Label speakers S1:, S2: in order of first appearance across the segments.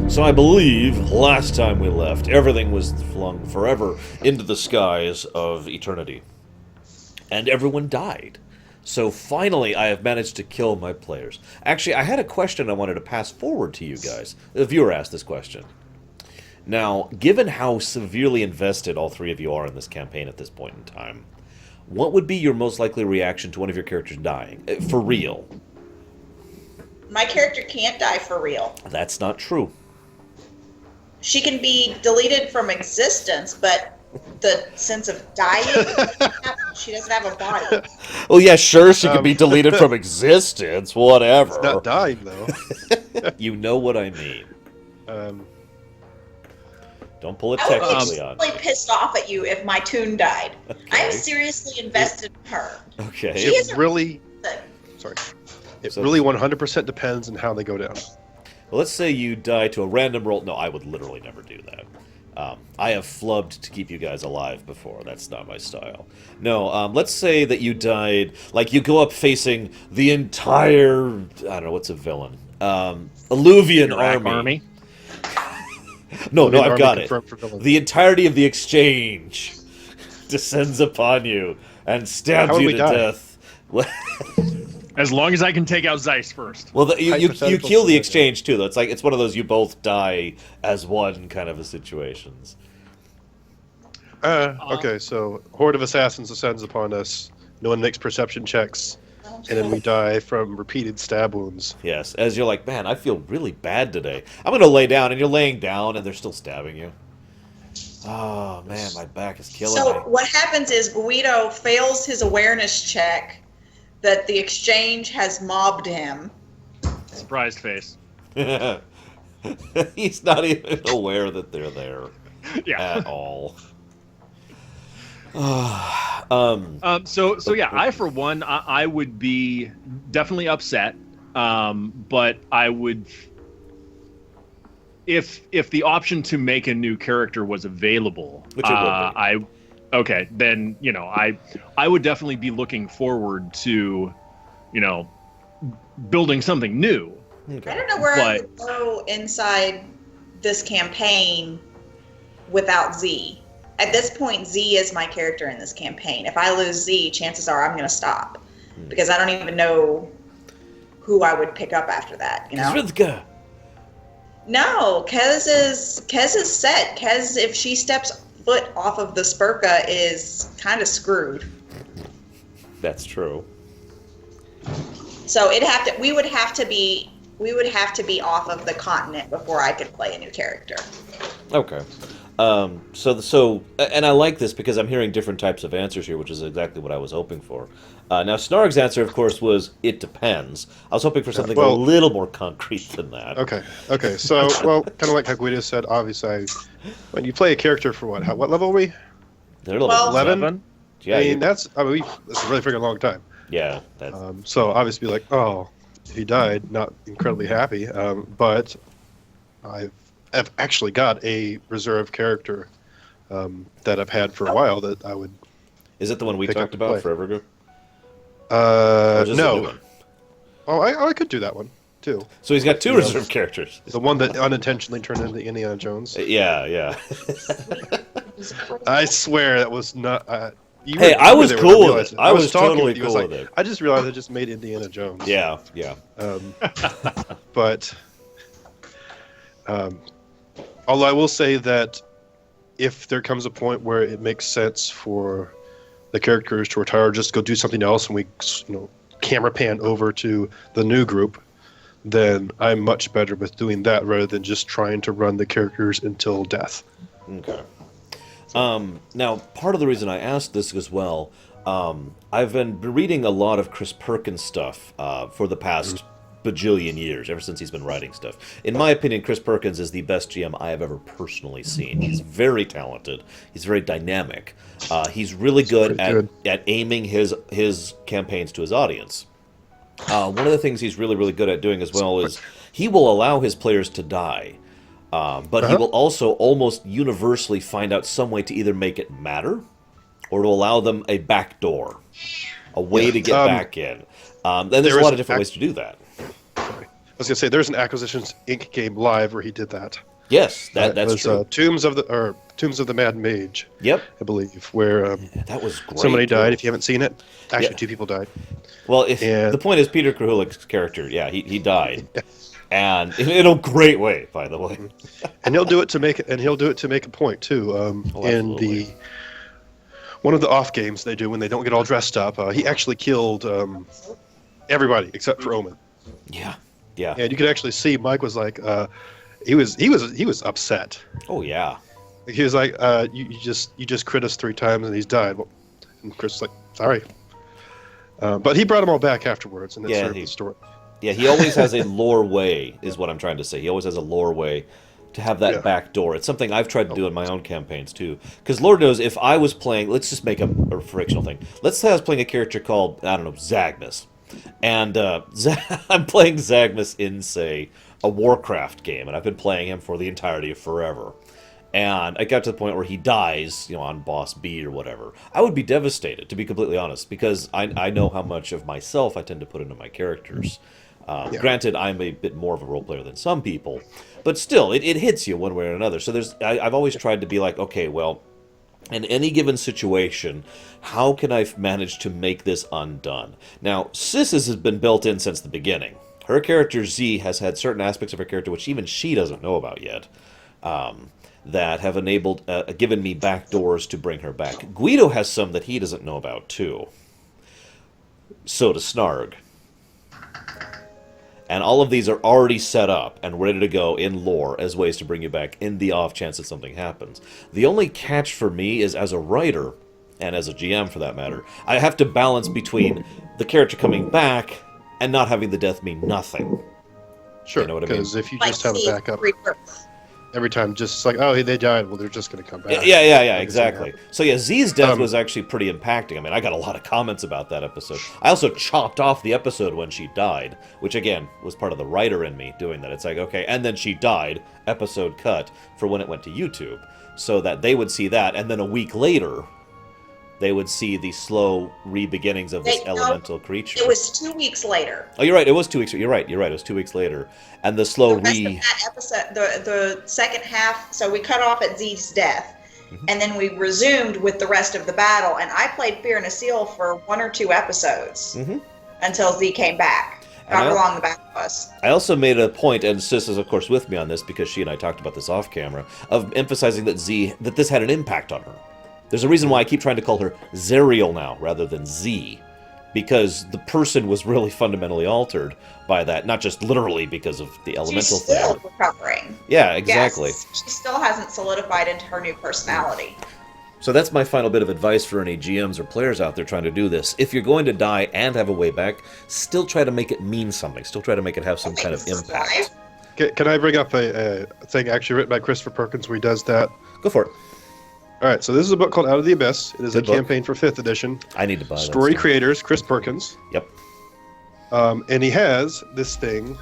S1: So I believe last time we left, everything was flung forever into the skies of eternity. And everyone died. So finally, I have managed to kill my players. Actually, I had a question I wanted to pass forward to you guys. The viewer asked this question. Now, given how severely invested all three of you are in this campaign at this point in time, what would be your most likely reaction to one of your characters dying? For real.
S2: My character can't die for real.
S1: That's not true.
S2: She can be deleted from existence, but the sense of dying, she doesn't have a body.
S1: Well, yeah, sure, she could be deleted from existence, whatever.
S3: It's not dying, though.
S1: You know what I mean. Don't pull it
S2: I would be
S1: technically on.
S2: really pissed off at you if my tune died.
S1: Okay.
S2: I'm seriously invested in her.
S1: Okay.
S2: She is
S3: It really,
S2: sorry.
S3: it
S1: So-
S3: really 100% depends on how they go down.
S1: Well, let's say you die to a random roll. No, I would literally never do that. I have flubbed to keep you guys alive before. That's not my style. No, let's say that you died, like you go up facing the entire, I don't know, what's a villain? Alluvian
S4: Iraq
S1: army. No,
S3: Alluvian
S1: I've
S3: army
S1: got
S3: confirmed
S1: it.
S3: for villain.
S1: The entirety of the exchange descends upon you and stabs
S3: How would
S1: you
S3: we
S1: to
S3: die?
S1: death.
S4: As long as I can take out Zeiss first.
S1: Well, you
S3: Hypothetical
S1: kill the
S3: scenario.
S1: exchange too, though. It's one of those you both die as one kind of a situations.
S3: Okay, so Horde of Assassins descends upon us. No one makes perception checks, and then we die from repeated stab wounds.
S1: Yes, as you're like, man, I feel really bad today. I'm gonna lay down, and you're laying down, and they're still stabbing you. Oh man, my back is killing
S2: So
S1: me.
S2: what happens is Guido fails his awareness check that the exchange has mobbed him.
S4: Surprised face.
S1: He's not even aware that they're there
S4: Yeah.
S1: at all.
S4: So yeah, I for one, I would be definitely upset. But I would, if the option to make a new character was available,
S1: Which it would be.
S4: Okay, then I would definitely be looking forward to, building something new.
S2: I don't know where I would go inside this campaign without Z. At this point, Z is my character in this campaign. If I lose Z, chances are I'm going to stop. Because I don't even know who I would pick up after that, you know?
S1: Zridka.
S2: No, Kez is set. Kez, if she steps foot off of the Spurka, is kind of screwed.
S1: That's true.
S2: So we would have to be off of the continent before I could play a new character.
S1: Okay. So, and I like this because I'm hearing different types of answers here, which is exactly what I was hoping for. Now, Snarg's answer, of course, was it depends. I was hoping for something a little more concrete than that.
S3: Okay. So, well, kind of like how Guido said, obviously, when you play a character for what level are we?
S1: They're level
S3: 11?
S1: Yeah,
S3: I mean, that's a really freaking long time.
S1: yeah. That's,
S3: So obviously, like, oh, he died, not incredibly happy. But I've actually got a reserve character that I've had for a while that I would.
S1: is it the one we
S3: pick up
S1: talked
S3: to
S1: about
S3: play.
S1: forever ago? Or is this a new
S3: No.
S1: one?
S3: Oh, I could do that one too.
S1: So he's got two reserve characters.
S3: The one that unintentionally turned into Indiana Jones.
S1: Yeah.
S3: I swear that was not.
S1: Hey, I was cool with it. I was
S3: talking
S1: totally
S3: with you, I was
S1: cool
S3: like,
S1: with it.
S3: I just realized I just made Indiana Jones.
S1: Yeah.
S3: But although I will say that if there comes a point where it makes sense for the characters to retire, just go do something else, and we, camera pan over to the new group, then I'm much better with doing that rather than just trying to run the characters until death.
S1: Okay. Now, part of the reason I asked this as well, I've been reading a lot of Chris Perkins stuff for the past bajillion years, ever since he's been writing stuff. In my opinion, Chris Perkins is the best GM I have ever personally seen. He's very talented. He's very dynamic. He's really good at aiming his campaigns to his audience. One of the things he's really, really good at doing as well is he will allow his players to die. But he will also almost universally find out some way to either make it matter or to allow them a back door, a way to get back in. And there's a lot of different ways to do that.
S3: was gonna say there's an Acquisitions Inc. game live where he did that.
S1: Yes, that's
S3: was,
S1: true.
S3: Tombs of the Mad Mage.
S1: Yep,
S3: I believe where
S1: that was great.
S3: somebody died.
S1: too.
S3: If you haven't seen it, actually
S1: Yeah.
S3: 2 people died.
S1: Well,
S3: And-
S1: the point is, Peter Krahulik's character, yeah, he died, and in a great way, by the way.
S3: And he'll do it to make a point too. In
S1: absolutely.
S3: one of the off games they do when they don't get all dressed up, he actually killed everybody except for Omen.
S1: Yeah, yeah.
S3: And you could actually see Mike was like, he was upset.
S1: Oh yeah.
S3: He was like, you just crit us 3 times and he's died. Well, and Chris was like, sorry. But he brought them all back afterwards, and it served the story.
S1: Yeah, he always has a lore way, is what I'm trying to say. He always has a lore way to have that back door. It's something I've tried to do in my own campaigns, too. Because Lord knows, if I was playing... Let's just make a frictional thing. Let's say I was playing a character called, I don't know, Zagmus. And I'm playing Zagmus in, say, a Warcraft game, and I've been playing him for the entirety of forever. And I got to the point where he dies, on boss B or whatever. I would be devastated, to be completely honest, because I know how much of myself I tend to put into my characters. Granted, I'm a bit more of a role player than some people, but still, it hits you one way or another. So I've always tried to be like, okay, well, in any given situation, how can I manage to make this undone? Now, Sis's has been built in since the beginning. Her character Z has had certain aspects of her character which even she doesn't know about yet. That have given me back doors to bring her back. Guido has some that he doesn't know about, too. So does Snarg. And all of these are already set up and ready to go in lore as ways to bring you back in the off chance that something happens. The only catch for me is, as a writer, and as a GM for that matter, I have to balance between the character coming back and not having the death mean nothing.
S3: Sure,
S1: You know what I mean?
S3: because if you just have a backup
S2: Rebirth.
S3: every time, just like, oh, they died, well, they're just going to come back.
S1: Yeah, exactly. So yeah, Z's death was actually pretty impacting. I mean, I got a lot of comments about that episode. I also chopped off the episode when she died, which again was part of the writer in me doing that. It's like, okay, and then she died, episode cut, for when it went to YouTube, so that they would see that, and then a week later, they would see the slow re-beginnings of this elemental creature.
S2: It was 2 weeks later.
S1: Oh, you're right. It was 2 weeks. You're right. It was 2 weeks later, and the slow
S2: The rest of that episode, the second half. So we cut off at Z's death, and then we resumed with the rest of the battle. And I played Fear and Seal for 1 or 2 episodes until Z came back. However long the battle was.
S1: I also made a point, and Sis is of course with me on this because she and I talked about this off camera, of emphasizing that this had an impact on her. There's a reason why I keep trying to call her Zerial now rather than Z, because the person was really fundamentally altered by that, not just literally because of the elemental thing.
S2: She's still recovering.
S1: Yeah, exactly.
S2: Yes, she still hasn't solidified into her new personality.
S1: So that's my final bit of advice for any GMs or players out there trying to do this. If you're going to die and have a way back, still try to make it mean something. Still try to make it have some kind of impact.
S3: Can I bring up a thing actually written by Christopher Perkins where he does that?
S1: Go for it.
S3: All right, so this is a book called Out of the Abyss. It is
S1: Good
S3: a
S1: book.
S3: campaign for 5th edition.
S1: I need to buy that.
S3: Story
S1: stuff.
S3: creators, Chris Perkins.
S1: Yep.
S3: And he has this thing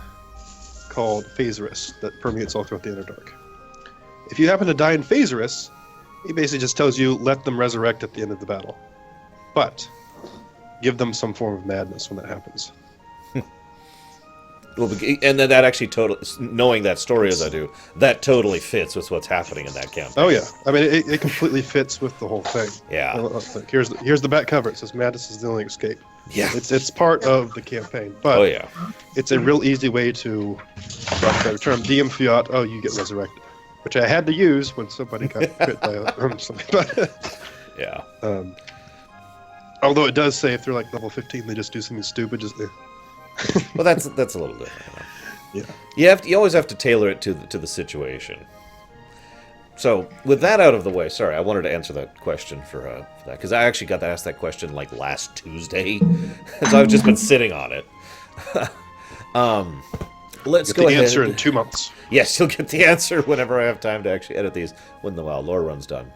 S3: called Phaserus that permeates all throughout the Underdark. If you happen to die in Phaserus, he basically just tells you, let them resurrect at the end of the battle. But give them some form of madness when that happens.
S1: And then that actually totally, knowing that story as I do, that totally fits with what's happening in that campaign.
S3: Oh, yeah. I mean, it completely fits with the whole thing.
S1: Yeah.
S3: Look, here's the back cover. It says, madness is the only escape.
S1: Yeah.
S3: It's part of the campaign. But
S1: Oh, yeah.
S3: it's a real easy way to, for the term, DM fiat, oh, you get resurrected. Which I had to use when somebody got bit by something. But,
S1: Yeah.
S3: although it does say if they're like level 15, they just do something stupid.
S1: Well, that's a little different.
S3: Yeah.
S1: You always have to tailor it to the situation. So with that out of the way, sorry, I wanted to answer that question for that because I actually got to ask that question like last Tuesday, so I've just been sitting on it. Let's
S3: Get
S1: go
S3: the
S1: ahead.
S3: answer in 2 months.
S1: Yes, you'll get the answer whenever I have time to actually edit these when the WoW lore run's done.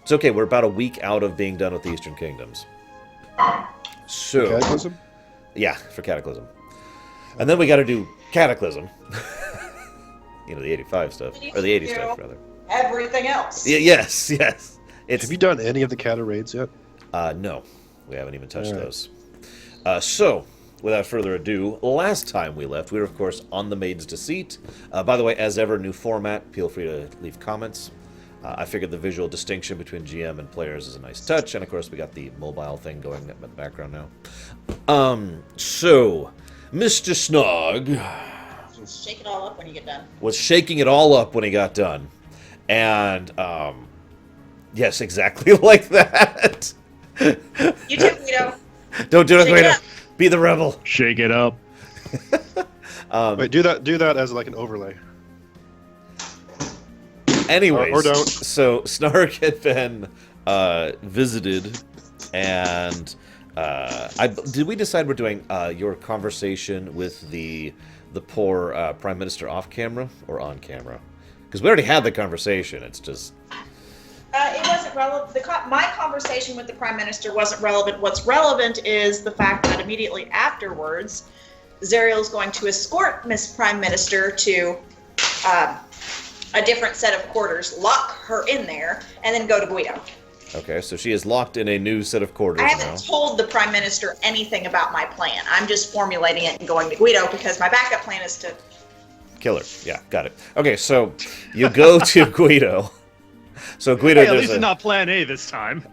S1: It's okay. We're about a week out of being done with the Eastern Kingdoms. So.
S3: Cataclysm?
S1: Yeah, for Cataclysm. And then we got to do Cataclysm. The 85 stuff. Or the 80 stuff, rather.
S2: Everything else.
S1: Yes.
S3: Have you done any of the Cata raids yet?
S1: No, we haven't even touched
S3: All right.
S1: those. So, without further ado, last time we left, we were, of course, on the Maid's Deceit. By the way, as ever, new format. Feel free to leave comments. I figured the visual distinction between GM and players is a nice touch, and of course we got the mobile thing going in the background now. So, Mr. Snog
S2: Shake it all up when you get done.
S1: was shaking it all up when he got done. And, yes, exactly like that.
S2: You too, Guido.
S1: Don't do it,
S2: Shake it
S1: Guido.
S2: up.
S1: Be the rebel.
S4: Shake it up.
S3: Wait, do that as like an overlay.
S1: Anyways,
S3: Or don't.
S1: so Snark had been visited, and did we decide we're doing your conversation with the poor Prime Minister off camera or on camera? Because we already had the conversation. It's just
S2: It wasn't relevant. My conversation with the Prime Minister wasn't relevant. What's relevant is the fact that immediately afterwards, Zariel's going to escort Miss Prime Minister to a different set of quarters, lock her in there, and then go to Guido.
S1: okay. So she is locked in a new set of quarters
S2: I
S1: now.
S2: haven't told the Prime Minister anything about my plan. I'm just formulating it and going to Guido because my backup plan is to...
S1: Kill her. Yeah, got it. Okay, so you go to Guido. So Guido,
S4: Hey, at
S1: there's
S4: least it's not Plan A this time.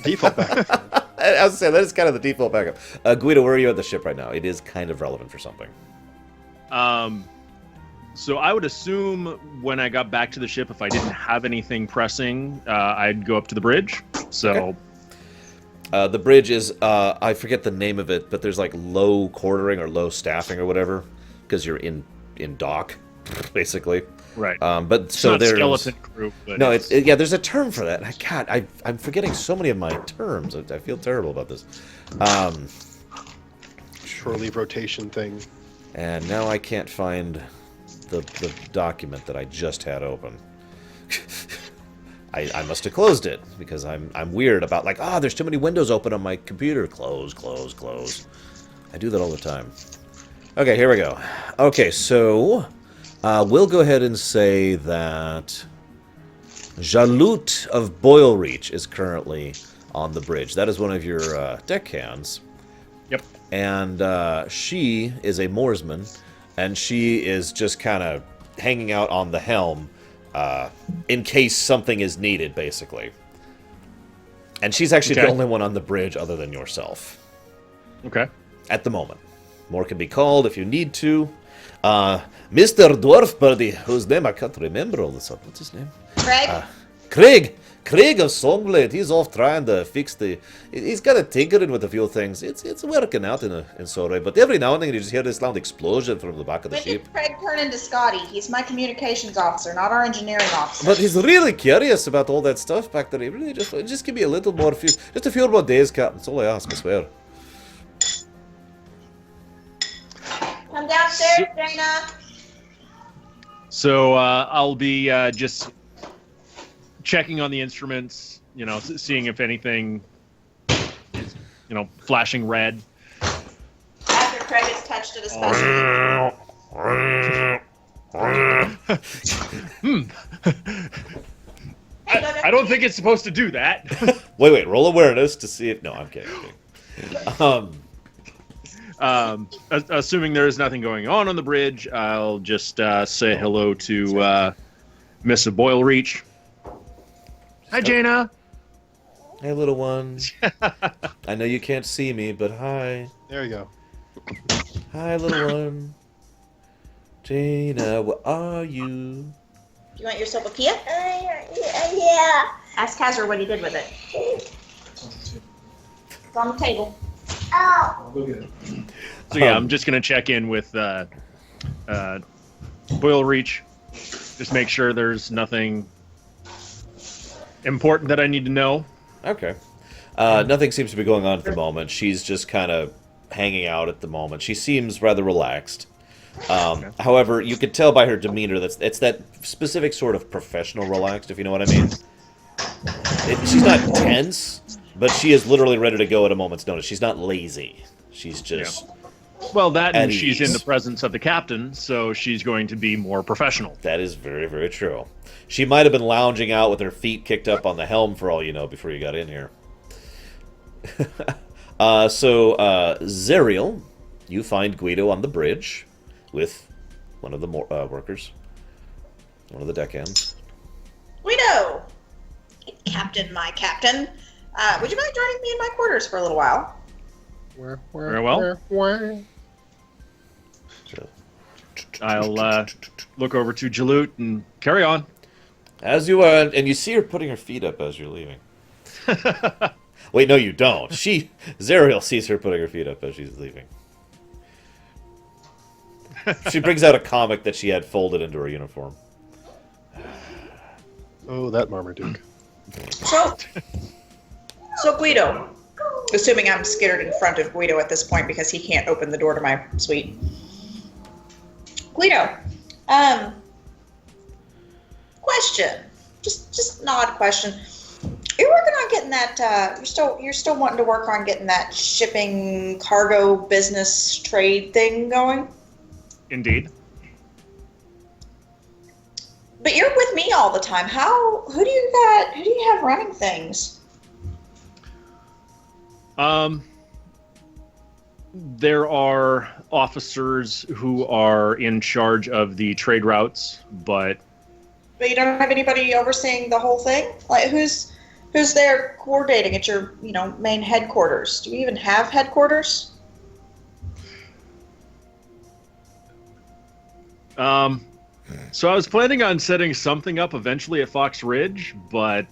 S3: Default backup.
S1: I was saying that is kind of the default backup. Guido, where are you at the ship right now? It is kind of relevant for something.
S4: So I would assume when I got back to the ship, if I didn't have anything pressing, I'd go up to the bridge. So
S1: Okay. The bridge is, I forget the name of it, but there's like low quartering or low staffing or whatever, because you're in dock, basically.
S4: right.
S1: But
S4: It's
S1: so
S4: not
S1: there's
S4: skeleton crew. But
S1: no, yeah, there's a term for that. I'm forgetting so many of my terms. I feel terrible about this.
S3: Shore leave rotation thing.
S1: And now I can't find the document that I just had open. I must have closed it because I'm weird about like, there's too many windows open on my computer. Close, close, close. I do that all the time. Okay, here we go. Okay, so we'll go ahead and say that Jaloot of Boyle Reach is currently on the bridge. That is one of your deckhands.
S4: Yep.
S1: And she is a moorsman, and she is just kind of hanging out on the helm in case something is needed, basically. And she's actually the
S4: Okay.
S1: only one on the bridge other than yourself.
S4: Okay.
S1: At the moment. More can be called if you need to. Mr. Dwarf Buddy, whose name I can't remember all this up. What's his name?
S2: Craig?
S1: Craig of Songblade. He's off trying to fix the... He's got of tinkering with a few things. It's working out in Sorey, but every now and then you just hear this loud explosion from the back of the
S2: When
S1: ship.
S2: did Craig turn into Scotty? He's my communications officer, not our engineering officer.
S1: But he's really curious about all that stuff back there. He really just give me a little more... Just a few more days, Captain. That's all I ask, I swear.
S2: Come downstairs, Dana.
S4: So I'll be just checking on the instruments, seeing if anything is, flashing red.
S2: After Craig has touched it especially.
S4: I don't think it's supposed to do that.
S1: Wait. Roll awareness to see if... No, I'm kidding.
S4: Assuming there is nothing going on the bridge, I'll just say hello to Miss Boyle Reach. Hi, Jaina.
S1: Hey, little one. I know you can't see me, but hi.
S3: There you go.
S1: Hi, little one. Jaina, where are you?
S2: Do you want your sopakia? Yeah. Ask Kazra what he did with it. It's on the table. Oh.
S4: So yeah, I'm just gonna check in with Boyle Reach, just make sure there's nothing important that I need to know.
S1: Okay. Nothing seems to be going on at the moment. She's just kind of hanging out at the moment. She seems rather relaxed. However, you could tell by her demeanor that it's that specific sort of professional relaxed, if you know what I mean. She's not tense, but she is literally ready to go at a moment's notice. She's not lazy. She's just...
S4: Well, that and
S1: At
S4: she's in
S1: ease.
S4: the presence of the captain, so she's going to be more professional.
S1: That is very, very true. She might have been lounging out with her feet kicked up on the helm for all you know before you got in here. So, Zariel, you find Guido on the bridge with one of the workers, one of the deckhands.
S2: Guido, Captain, my captain. Would you mind joining me in my quarters for a little while?
S4: Very well. I'll look over to Jaloot and carry on.
S1: As you and you see her putting her feet up as you're leaving. Wait, no, you don't. Zariel sees her putting her feet up as she's leaving. She brings out a comic that she had folded into her uniform.
S3: Oh, that Marmaduke.
S2: So Guido, assuming I'm skittered in front of Guido at this point because he can't open the door to my suite. Guido, question, just an odd question. You're working on getting that. You're still wanting to work on getting that shipping, cargo, business, trade thing going.
S4: Indeed.
S2: But you're with me all the time. Who do you have running things?
S4: There are officers who are in charge of the trade routes, but
S2: you don't have anybody overseeing the whole thing? Like who's there coordinating at your, main headquarters? Do you even have headquarters?
S4: So I was planning on setting something up eventually at Fox Ridge, but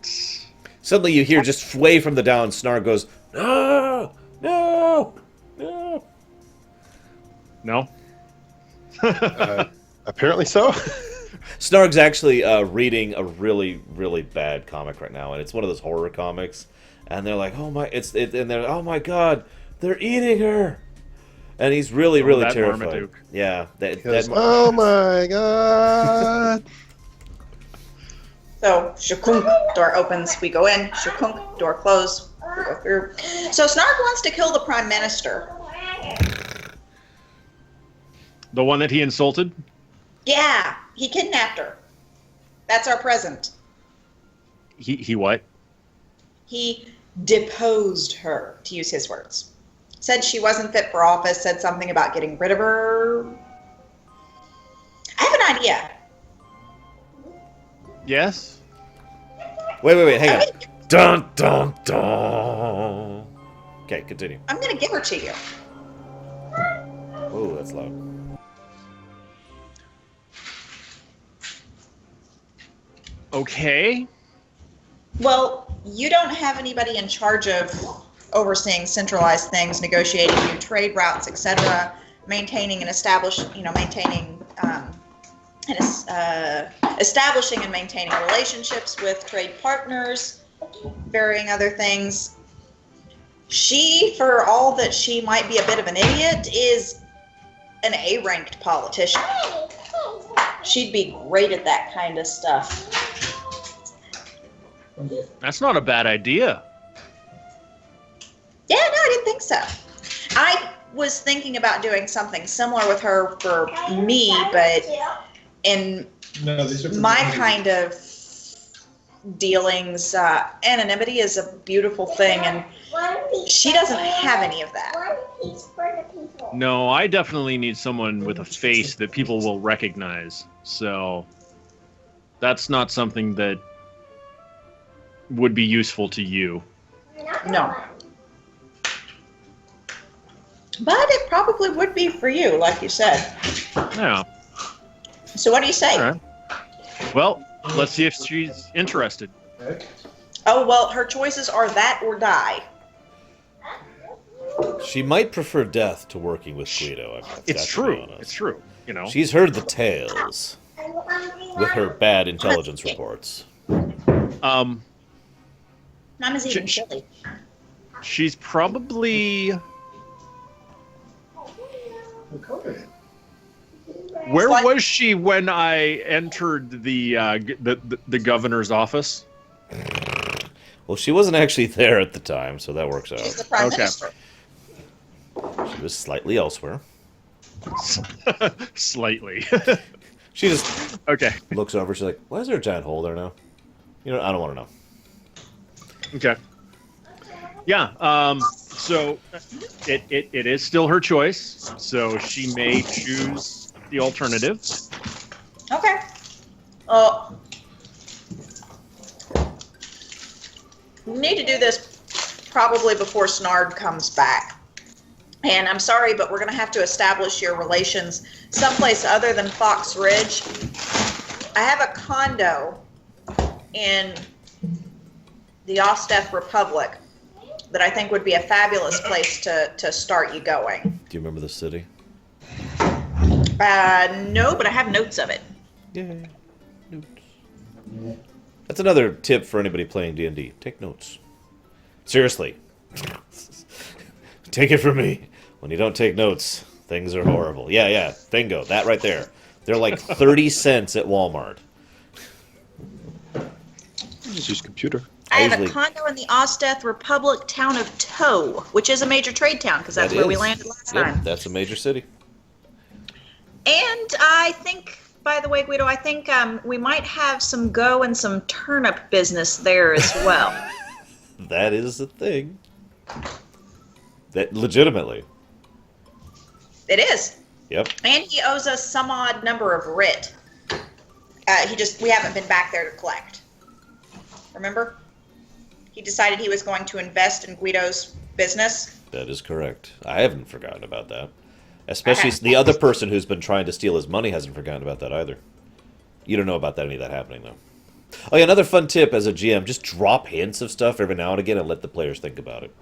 S1: Suddenly you hear just way from the down, Snarg goes, "No! No! No!"
S4: no.
S3: Apparently so.
S1: Snarg's actually reading a really, really bad comic right now, and it's one of those horror comics. And they're like, "Oh my!" and they're, "Oh my God, they're eating her!" And he's really, really
S4: that
S1: terrified.
S4: Marmaduke.
S1: Yeah,
S3: Oh my God.
S2: So, shakunk, door opens, we go in, shakunk, door closed, we go through. So Snark wants to kill the Prime Minister.
S4: The one that he insulted?
S2: Yeah, he kidnapped her. That's our present.
S4: He what?
S2: He deposed her, to use his words. Said she wasn't fit for office, said something about getting rid of her. I have an idea.
S4: Yes?
S1: Wait, hang on. Dun, dun, dun. Okay, continue.
S2: I'm going to give her to you.
S1: Oh, that's loud.
S4: Okay.
S2: Well, you don't have anybody in charge of overseeing centralized things, negotiating new trade routes, etc., maintaining and establishing and maintaining relationships with trade partners, varying other things. She, for all that she might be a bit of an idiot, is an A-ranked politician. She'd be great at that kind of stuff.
S4: That's not a bad idea.
S2: Yeah, no, I didn't think so. I was thinking about doing something similar with her for me, but in my kind of dealings, anonymity is a beautiful thing, and she doesn't have any of that.
S4: No, I definitely need someone with a face that people will recognize. So that's not something that would be useful to you.
S2: No. But it probably would be for you, like you said.
S4: Yeah.
S2: So what do you say?
S4: All right. Well, let's see if she's interested.
S2: Oh, well, her choices are that or die.
S1: She might prefer death to working with Guido.
S4: It's true. It's true.
S1: She's heard the tales with her bad intelligence reports.
S2: Mama's eating chili.
S4: She's probably. Where was she when I entered the governor's office?
S1: Well, she wasn't actually there at the time, so that works
S2: She's
S1: out.
S2: the Prime Minister.
S1: She was slightly elsewhere.
S4: Slightly.
S1: She just
S4: Okay.
S1: looks over. She's like, "Why is there a giant hole there now?" I don't want to know.
S4: Okay. Yeah. So it is still her choice. So she may choose the alternative.
S2: Okay. Oh. We need to do this probably before Snard comes back. And I'm sorry, but we're going to have to establish your relations someplace other than Fox Ridge. I have a condo in the Osteth Republic that I think would be a fabulous place to start you going.
S1: Do you remember the city?
S2: No, but I have notes of it.
S1: Yeah. Notes. That's another tip for anybody playing D&D. Take notes. Seriously. Take it from me. When you don't take notes, things are horrible. Yeah. Bingo. That right there. They're like 30 cents at Walmart.
S3: Just use computer.
S2: I have a condo in the Osteth Republic town of Tow, which is a major trade town because that's where we landed last time.
S1: That's a major city.
S2: And I think, by the way, Guido, I think we might have some go and some turnip business there as well.
S1: That is the thing. That legitimately.
S2: It is.
S1: Yep.
S2: And he owes us some odd number of writ. We haven't been back there to collect. Remember? He decided he was going to invest in Guido's business.
S1: That is correct. I haven't forgotten about that. Especially the other person who's been trying to steal his money hasn't forgotten about that either. You don't know about any of that happening, though. Oh, yeah, another fun tip as a GM, just drop hints of stuff every now and again and let the players think about it.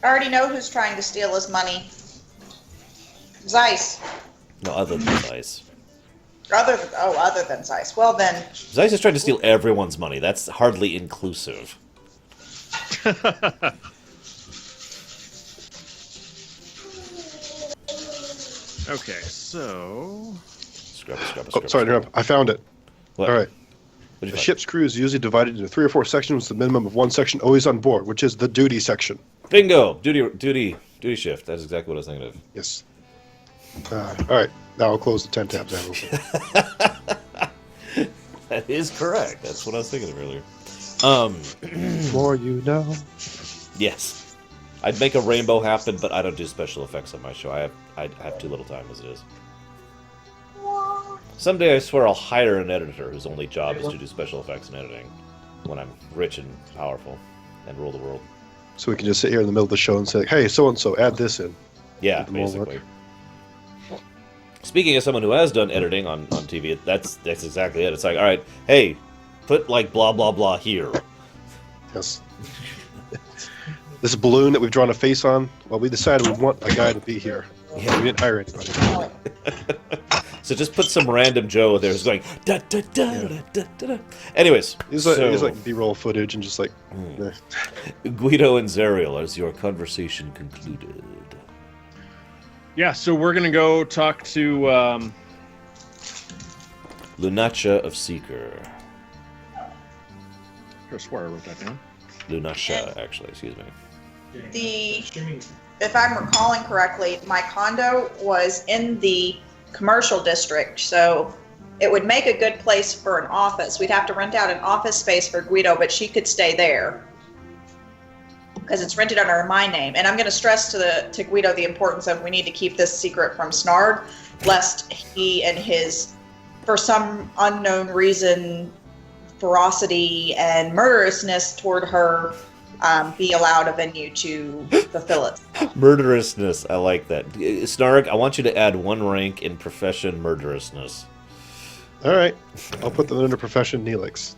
S2: I already know who's trying to steal his money. Zeiss.
S1: No, other than Zeiss.
S2: Other than Zeiss. Well, then...
S1: Zeiss is trying to steal everyone's money. That's hardly inclusive.
S4: Okay, so...
S1: Scrub.
S3: Sorry to interrupt. I found it.
S1: What?
S3: All right.
S1: What'd you
S3: The
S1: find?
S3: ship's crew is usually divided into 3 or 4 sections, with a minimum of 1 section always on board, which is the duty section.
S1: Bingo! Duty shift. That's exactly what I was thinking of.
S3: Yes. All right. Now I'll close the 10 tabs.
S1: That is correct. That's what I was thinking of earlier.
S3: More you know.
S1: Yes. I'd make a rainbow happen, but I don't do special effects on my show. I have too little time as it is. Someday I swear I'll hire an editor whose only job is to do special effects and editing when I'm rich and powerful and rule the world.
S3: So we can just sit here in the middle of the show and say, hey, so-and-so, add this in.
S1: Yeah,
S3: Make them all work.
S1: basically. Speaking of someone who has done editing on TV, that's exactly it. It's like, all right, hey, put like blah, blah, blah here.
S3: Yes. This balloon that we've drawn a face on, well, we decided we want a guy to be here.
S1: Yeah.
S3: We didn't hire anybody.
S1: So just put some random Joe there who's going, da, da, da, da, da, da, da. Anyways.
S3: He's like B-roll footage and just like... eh.
S1: Guido and Zariel, as your conversation concluded.
S4: Yeah, so we're going to go talk to...
S1: Lunacha of Seeker.
S4: I swear I wrote that down.
S1: Lunacha, actually, excuse me.
S2: If I'm recalling correctly, my condo was in the commercial district, so it would make a good place for an office. We'd have to rent out an office space for Guido, but she could stay there because it's rented under my name. And I'm going to stress to Guido the importance of we need to keep this secret from Snard, lest he and his, for some unknown reason, ferocity and murderousness toward her be allowed a venue to fulfill it.
S1: Murderousness, I like that. Snarg, I want you to add 1 rank in profession murderousness.
S3: All right. I'll put them under profession Neelix.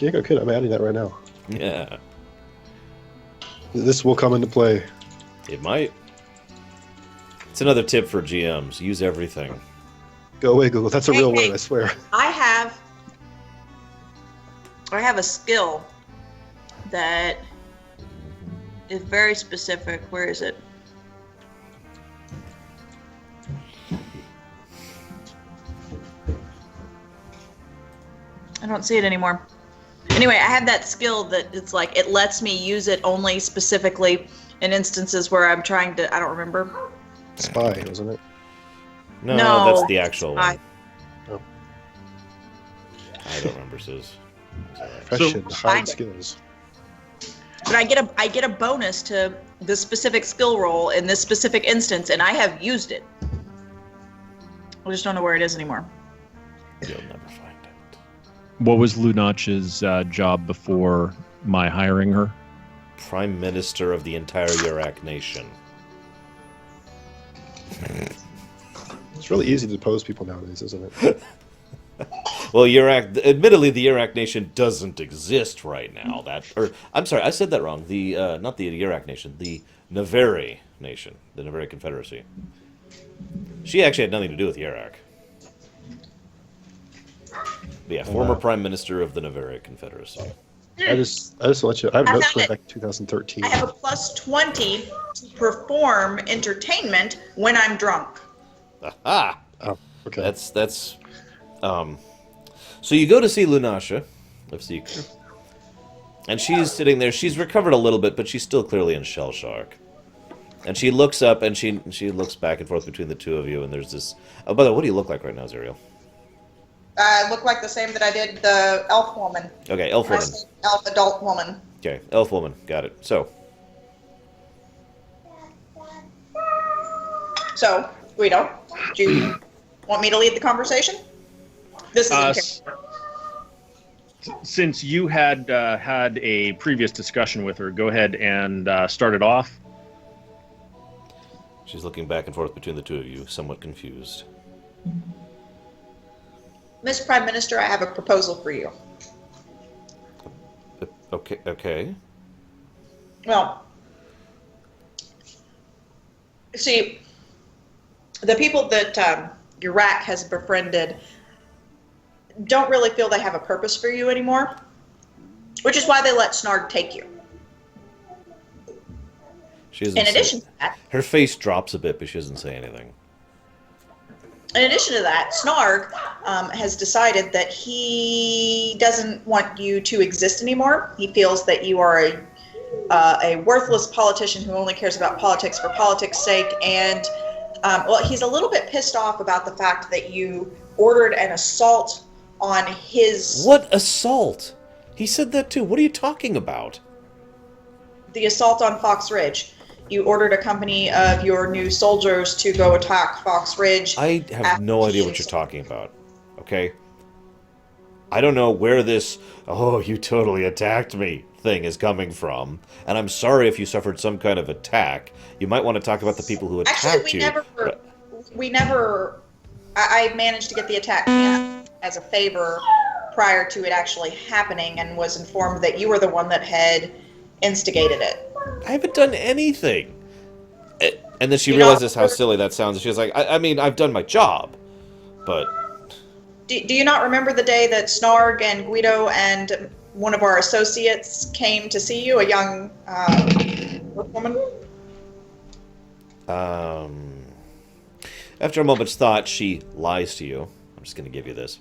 S3: Okay, I'm adding that right now.
S1: Yeah,
S3: This will come into play.
S1: it might. It's another tip for GMs. Use everything.
S3: Go away, Google. That's a real
S2: Hey.
S3: word, I swear.
S2: I have a skill that is very specific. Where is it? I don't see it anymore. Anyway, I have that skill that it's like it lets me use it only specifically in instances where I'm trying to, I don't remember.
S3: Spy, wasn't it?
S1: No,
S2: No.
S1: that's the actual one.
S2: I-
S3: Oh.
S1: I don't remember, Sis.
S3: Profession,
S4: So-
S3: hide skills.
S2: But I get a bonus to this specific skill roll in this specific instance, and I have used it. I just don't know where it is anymore.
S1: You'll never find it.
S4: What was Lunach's job before my hiring her?
S1: Prime Minister of the entire Urak nation.
S3: It's really easy to depose people nowadays, isn't it?
S1: Well, admittedly, the Urak nation doesn't exist right now. I'm sorry, I said that wrong. The not the Urak nation, the Navari nation, the Navari Confederacy. She actually had nothing to do with Urak. But yeah, former Prime Minister of the Navari Confederacy.
S3: I just let you. I have
S2: I
S3: notes
S2: found
S3: going
S2: it.
S3: back to 2013.
S2: I have a plus 20 to perform entertainment when I'm drunk.
S1: Aha!
S3: Oh, okay.
S1: That's. So you go to see Lunasha of Seeker, and she's sitting there. She's recovered a little bit, but she's still clearly in shell shock. And she looks up and she looks back and forth between the two of you. And there's this. Oh, by the way, what do you look like right now, Zerial?
S2: I look like the same that I did the elf woman.
S1: Okay, elf
S2: I
S1: woman.
S2: said elf adult woman.
S1: Okay, elf woman. Got it.
S2: So, Guido, do you want me to lead the conversation? This is in
S4: S- Since you had had a previous discussion with her, go ahead and start it off.
S1: She's looking back and forth between the two of you, somewhat confused.
S2: Miss Prime Minister, I have a proposal for you.
S1: Okay.
S2: Well, see, the people that Urak has befriended don't really feel they have a purpose for you anymore, which is why they let Snarg take you.
S1: She doesn't
S2: In
S1: say-
S2: addition to that,
S1: her face drops a bit, but she doesn't say anything.
S2: In addition to that, Snarg has decided that he doesn't want you to exist anymore. He feels that you are a worthless politician who only cares about politics for politics' sake. And, well, he's a little bit pissed off about the fact that you ordered an assault on his...
S1: What assault? He said that too. What are you talking about?
S2: The assault on Fox Ridge. You ordered a company of your new soldiers to go attack Fox Ridge.
S1: I have no idea what you're talking about. Okay? I don't know where this, oh, you totally attacked me thing is coming from. And I'm sorry if you suffered some kind of attack. You might want to talk about the people who attacked
S2: Actually,
S1: you.
S2: I managed to get the attack canceled as a favor prior to it actually happening and was informed that you were the one that had instigated it.
S1: I haven't done anything. And then she
S2: You
S1: realizes
S2: know-
S1: how silly that sounds. She was like, I mean, I've done my job. But
S2: Do you not remember the day that Snarg and Guido and one of our associates came to see you, a young woman?
S1: After a moment's thought, she lies to you. I'm just going to give you this.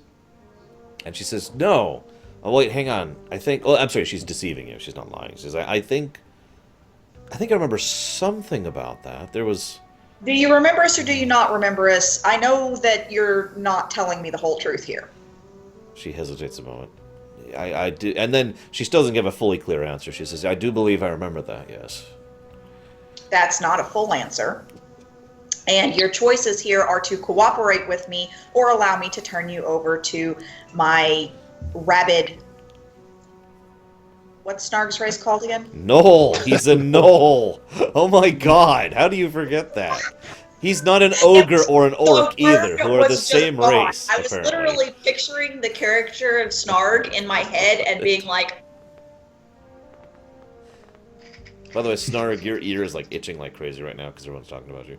S1: And she says, no. Oh, wait, hang on. I think... Oh, I'm sorry, she's deceiving you. She's not lying. She says, I think I remember something about that. There was...
S2: Do you remember us or do you not remember us? I know that you're not telling me the whole truth here.
S1: She hesitates a moment. I do... And then she still doesn't give a fully clear answer. She says, I do believe I remember that, yes.
S2: That's not a full answer. And your choices here are to cooperate with me or allow me to turn you over to my rabid... What's Snarg's race called again?
S1: Knoll! He's a Knoll! Oh my god, how do you forget that? He's not an ogre or an orc either, who are the same race,
S2: I was
S1: apparently.
S2: literally picturing the character of Snarg in my head and being like,
S1: By the way, Snarg, your ear is like itching like crazy right now because everyone's talking about you.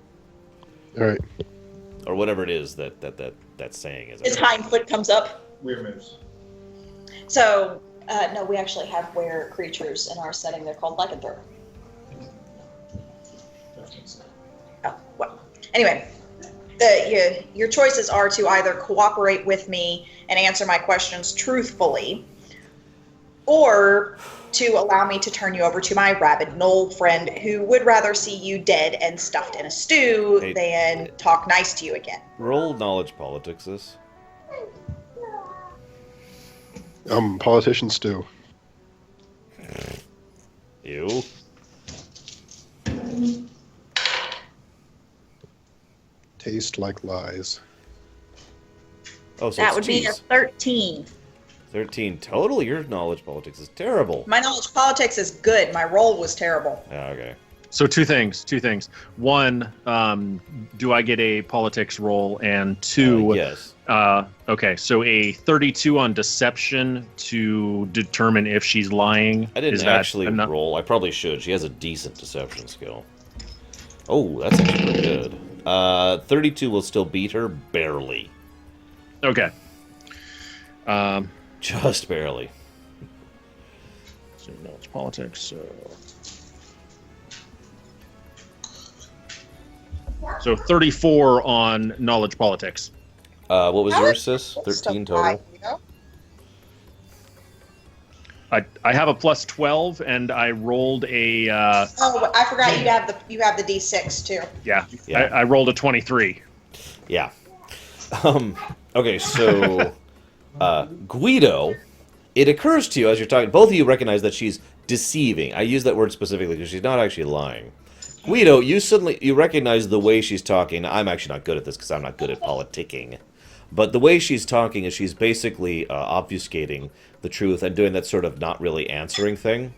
S3: All right.
S1: Or whatever it is that saying is.
S2: his hind foot comes up.
S5: We have moose.
S2: So, no, we actually have were creatures in our setting. They're called lycanthrope. Oh, well. Anyway, your choices are to either cooperate with me and answer my questions truthfully, or to allow me to turn you over to my rabid Knoll friend who would rather see you dead and stuffed in a stew
S1: Hey.
S2: than talk nice to you again.
S1: Roll knowledge politics this.
S3: Politicians do.
S1: You.
S3: Taste like lies.
S1: Oh, so
S2: That
S1: it's
S2: would be a
S1: cheese.
S2: 13.
S1: 13 total? Your knowledge politics is terrible.
S2: My knowledge of politics is good. My roll was terrible.
S1: Yeah, okay.
S4: So two things. One, do I get a politics roll? And two,
S1: Yes.
S4: okay, so a 32 on deception to determine if she's lying.
S1: I didn't
S4: Is that
S1: actually
S4: enough?
S1: roll. I probably should. She has a decent deception skill. Oh, that's actually pretty good. 32 will still beat her, barely.
S4: Okay.
S1: Just barely.
S4: So knowledge politics. So 34 on knowledge politics.
S1: What was
S2: How
S1: yours,
S2: is
S1: sis?
S2: this
S1: 13
S2: stuff high,
S1: total?
S2: you know?
S4: I have a plus 12, and I rolled a
S2: Oh, I forgot you have the D6 too.
S4: yeah.
S1: Yeah.
S4: I rolled a 23.
S1: Yeah. Okay, so Guido, it occurs to you as you're talking, both of you recognize that she's deceiving. I use that word specifically because she's not actually lying. Guido, you recognize the way she's talking. I'm actually not good at this because I'm not good at politicking. But the way she's talking is she's basically obfuscating the truth and doing that sort of not really answering thing.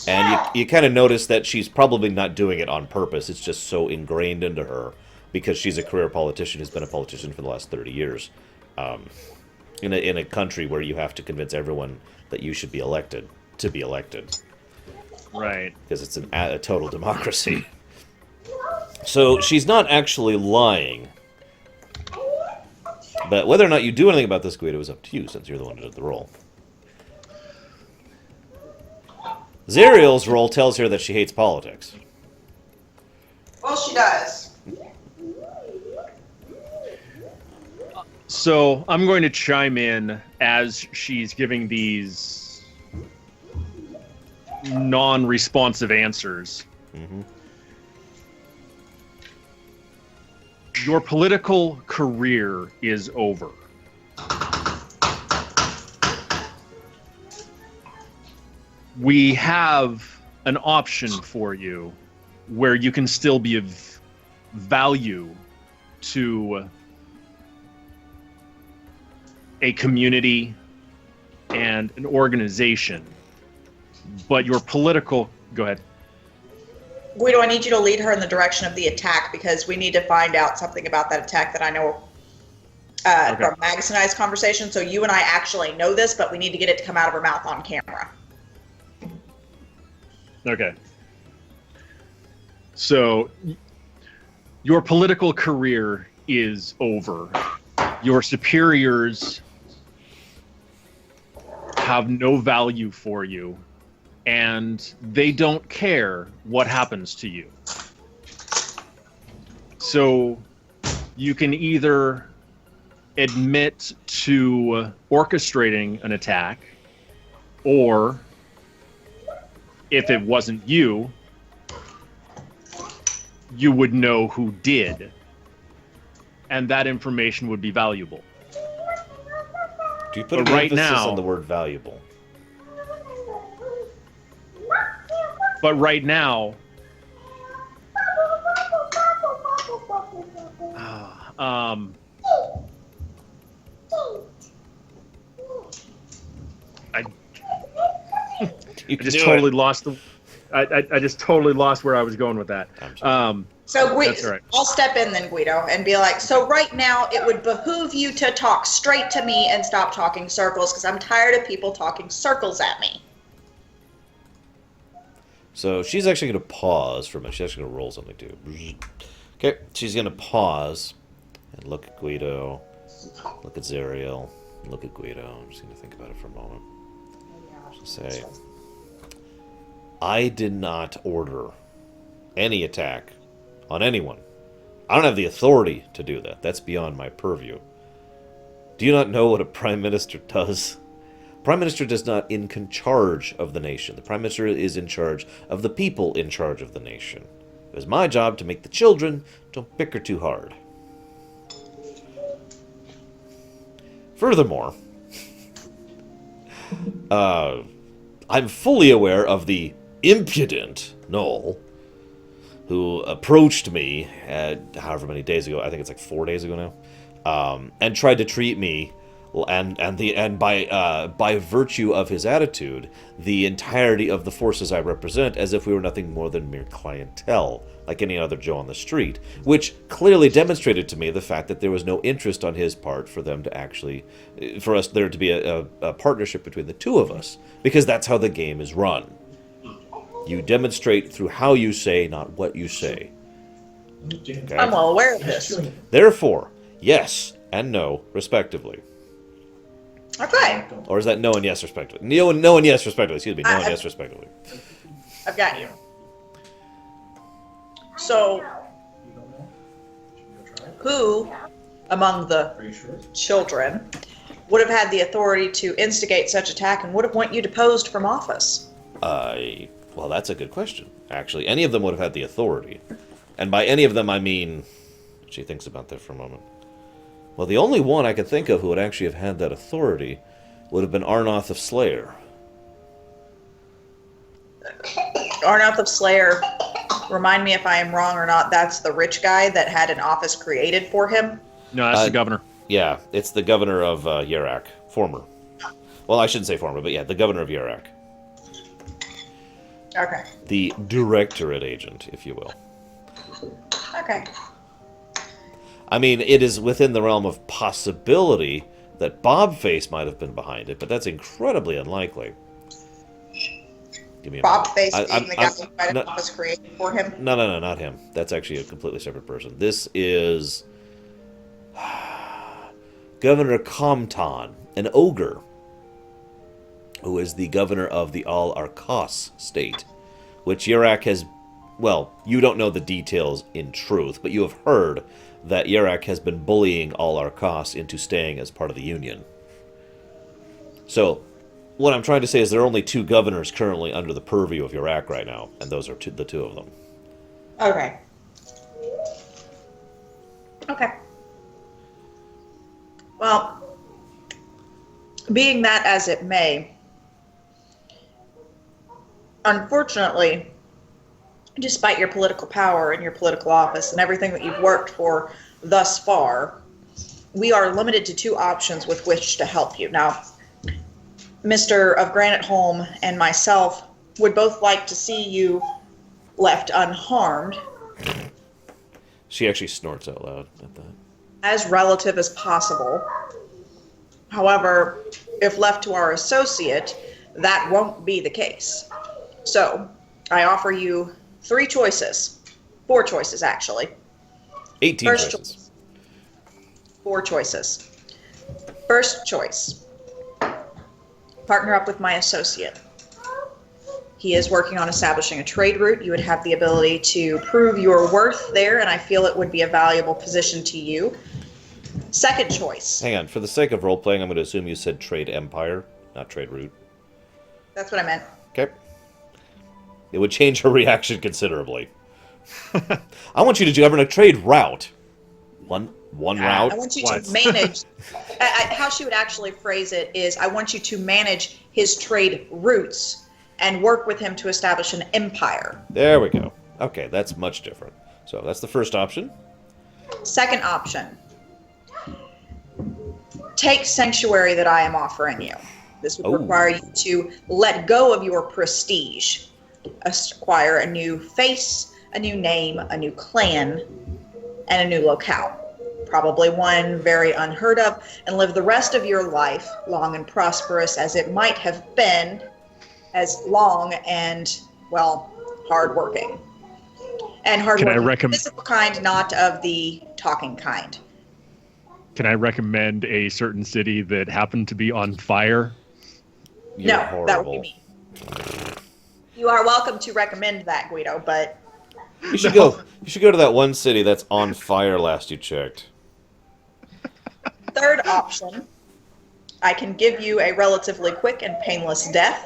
S1: And you kind of notice that she's probably not doing it on purpose. It's just so ingrained into her because she's a career politician who's been a politician for the last 30 years. In a country where you have to convince everyone that you should be elected to be elected.
S4: Right.
S1: Because it's a total democracy. So she's not actually lying. But whether or not you do anything about this, Guido, is up to you, since you're the one who did the roll. Zariel's roll tells her that she hates politics.
S2: Well, she does.
S4: So I'm going to chime in as she's giving these non-responsive answers.
S1: Mm-hmm.
S4: Your political career is over. We have an option for you where you can still be of value to a community and an organization, but your political... Go ahead.
S2: Guido, I need you to lead her in the direction of the attack because we need to find out something about that attack that I know from Magus and I's conversation. So you and I actually know this, but we need to get it to come out of her mouth on camera.
S4: Okay. So your political career is over. Your superiors have no value for you, and they don't care what happens to you. So you can either admit to orchestrating an attack, or if it wasn't you, you would know who did, and that information would be valuable.
S1: Do you put
S4: But
S1: an
S4: right
S1: emphasis
S4: now-
S1: on the word valuable?
S4: But right now, I just totally lost the. I just totally lost where I was going with that.
S2: So
S4: That's all right.
S2: I'll step in then, Guido, and be like, so right now it would behoove you to talk straight to me and stop talking circles because I'm tired of people talking circles at me.
S1: So she's actually going to pause for a minute. She's actually going to roll something too. Okay, she's going to pause and look at Guido, look at Zariel, look at Guido. I'm just going to think about it for a moment. Just say, I did not order any attack on anyone. I don't have the authority to do that. That's beyond my purview. Do you not know what a prime minister does? Prime Minister does not in charge of the nation. The Prime Minister is in charge of the people in charge of the nation. It was my job to make the children don't bicker too hard. I'm fully aware of the impudent Noel who approached me however many days ago. I think it's like 4 days ago now, and tried to treat me and by virtue of his attitude, the entirety of the forces I represent as if we were nothing more than mere clientele, like any other Joe on the street, which clearly demonstrated to me the fact that there was no interest on his part for them to actually, for us there to be a partnership between the two of us, because that's how the game is run. You demonstrate through how you say, not what you say. Okay?
S2: I'm well aware of this.
S1: Therefore, yes and no, respectively.
S2: Okay,
S1: Or is that no and yes, respectively? No and yes, respectively. Excuse me, no and yes, respectively.
S2: I've got you. So, who among the children would have had the authority to instigate such attack and would have want you deposed from office?
S1: Well, that's a good question. Actually, any of them would have had the authority. And by any of them, I mean... She thinks about that for a moment. Well, the only one I could think of who would actually have had that authority would have been Arnoth of Slayer.
S2: Arnoth of Slayer, remind me if I am wrong or not, that's the rich guy that had an office created for him?
S4: No, that's the governor.
S1: Yeah, it's the governor of Yarak. Former. Well, I shouldn't say former, but yeah, the governor of Yarak.
S2: Okay.
S1: The directorate agent, if you will.
S2: Okay.
S1: I mean, it is within the realm of possibility that Bobface might have been behind it, but that's incredibly unlikely. Give me a
S2: Bobface
S1: moment.
S2: being the guy who had an office created for him?
S1: No, not him. That's actually a completely separate person. This is Governor Comton, an ogre, who is the governor of the Al-Arkas state, which Yarak has... Well, you don't know the details in truth, but you have heard that Yarak has been bullying Al-Arkas into staying as part of the Union. So, what I'm trying to say is there are only 2 governors currently under the purview of Yarak right now, and those are the 2 of them.
S2: Okay. Okay. Well, being that as it may, unfortunately, despite your political power and your political office and everything that you've worked for thus far, we are limited to 2 options with which to help you. Now, Mr. of Granite Holm and myself would both like to see you left unharmed.
S1: She actually snorts out loud at that.
S2: As relative as possible. However, if left to our associate, that won't be the case. So, I offer you 3 choices. 4 choices, actually.
S1: 18
S2: First
S1: choices.
S2: choice. 4 choices. First choice. Partner up with my associate. He is working on establishing a trade route. You would have the ability to prove your worth there, and I feel it would be a valuable position to you. Second choice.
S1: Hang on, for the sake of role-playing, I'm going to assume you said trade empire, not trade route.
S2: That's what I meant.
S1: Okay. It would change her reaction considerably. I want you to govern a trade route. One route?
S2: I want you to manage... how she would actually phrase it is, I want you to manage his trade routes and work with him to establish an empire.
S1: There we go. Okay, that's much different. So that's the first option.
S2: Second option. Take sanctuary that I am offering you. This would require you to let go of your prestige, acquire a new face, a new name, a new clan, and a new locale. Probably one very unheard of, and live the rest of your life long and prosperous as it might have been, as long and, well, hardworking. And hardworking, physical kind, not of the talking kind.
S4: Can I recommend a certain city that happened to be on fire?
S1: You're
S2: no,
S1: horrible.
S2: That would be me. You are welcome to recommend that, Guido, but...
S1: You should go. You should go to that one city that's on fire last you checked.
S2: Third option, I can give you a relatively quick and painless death.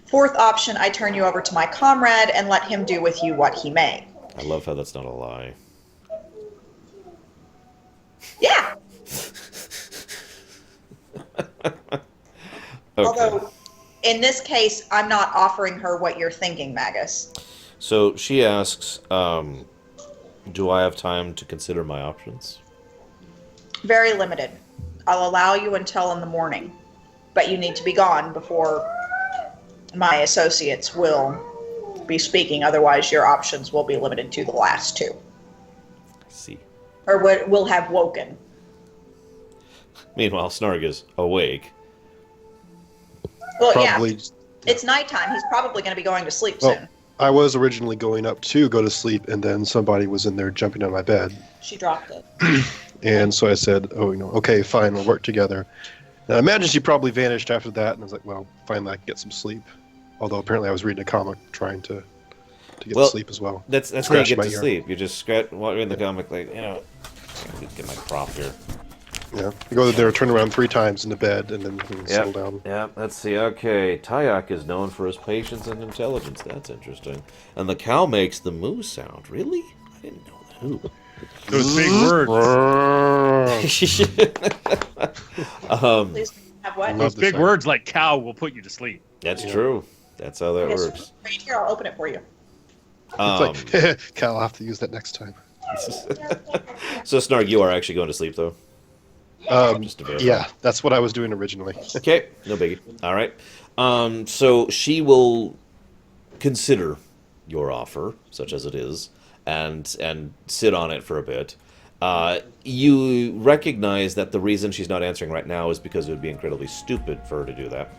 S2: Fourth option, I turn you over to my comrade and let him do with you what he may.
S1: I love how that's not a lie.
S2: Yeah.
S1: Okay.
S2: Although, in this case, I'm not offering her what you're thinking, Magus.
S1: So she asks, do I have time to consider my options?
S2: Very limited. I'll allow you until in the morning, but you need to be gone before my associates will be speaking. Otherwise, your options will be limited to the last two.
S1: I see.
S2: Or will have woken.
S1: Meanwhile, Snarg is awake.
S2: Well,
S3: Probably.
S2: yeah. It's nighttime. He's probably going to be going to sleep
S3: Well,
S2: soon.
S3: I was originally going up to go to sleep, and then somebody was in there jumping on my bed.
S2: She dropped it.
S3: And so I said, okay, fine, we'll work together. And I imagine she probably vanished after that, and I was like, well, finally I can get some sleep. Although apparently I was reading a comic trying to get to sleep as well.
S1: That's how you
S3: Scratch
S1: get
S3: my
S1: to
S3: ear.
S1: sleep. You just scratch while you're in the comic, like, get my prop here.
S3: Yeah. I go there, turn around 3 times in the bed, and then settle down.
S1: Yeah, let's see. Okay, Tyak is known for his patience and intelligence. That's interesting. And the cow makes the moo sound. Really? I didn't know that. Ooh.
S4: Those big words.
S2: Please have what?
S3: Love
S4: Those
S3: the
S4: big
S3: sound.
S4: words like cow will put you to sleep.
S1: That's true. That's how that works.
S2: Right here, I'll open it for you.
S3: It's like, Cal, I'll have to use that next time.
S1: So, Snarg, you are actually going to sleep, though? Just to verify.
S3: Yeah, that's what I was doing originally.
S1: Okay, no biggie. All right. So she will consider your offer, such as it is, and sit on it for a bit. You recognize that the reason she's not answering right now is because it would be incredibly stupid for her to do that.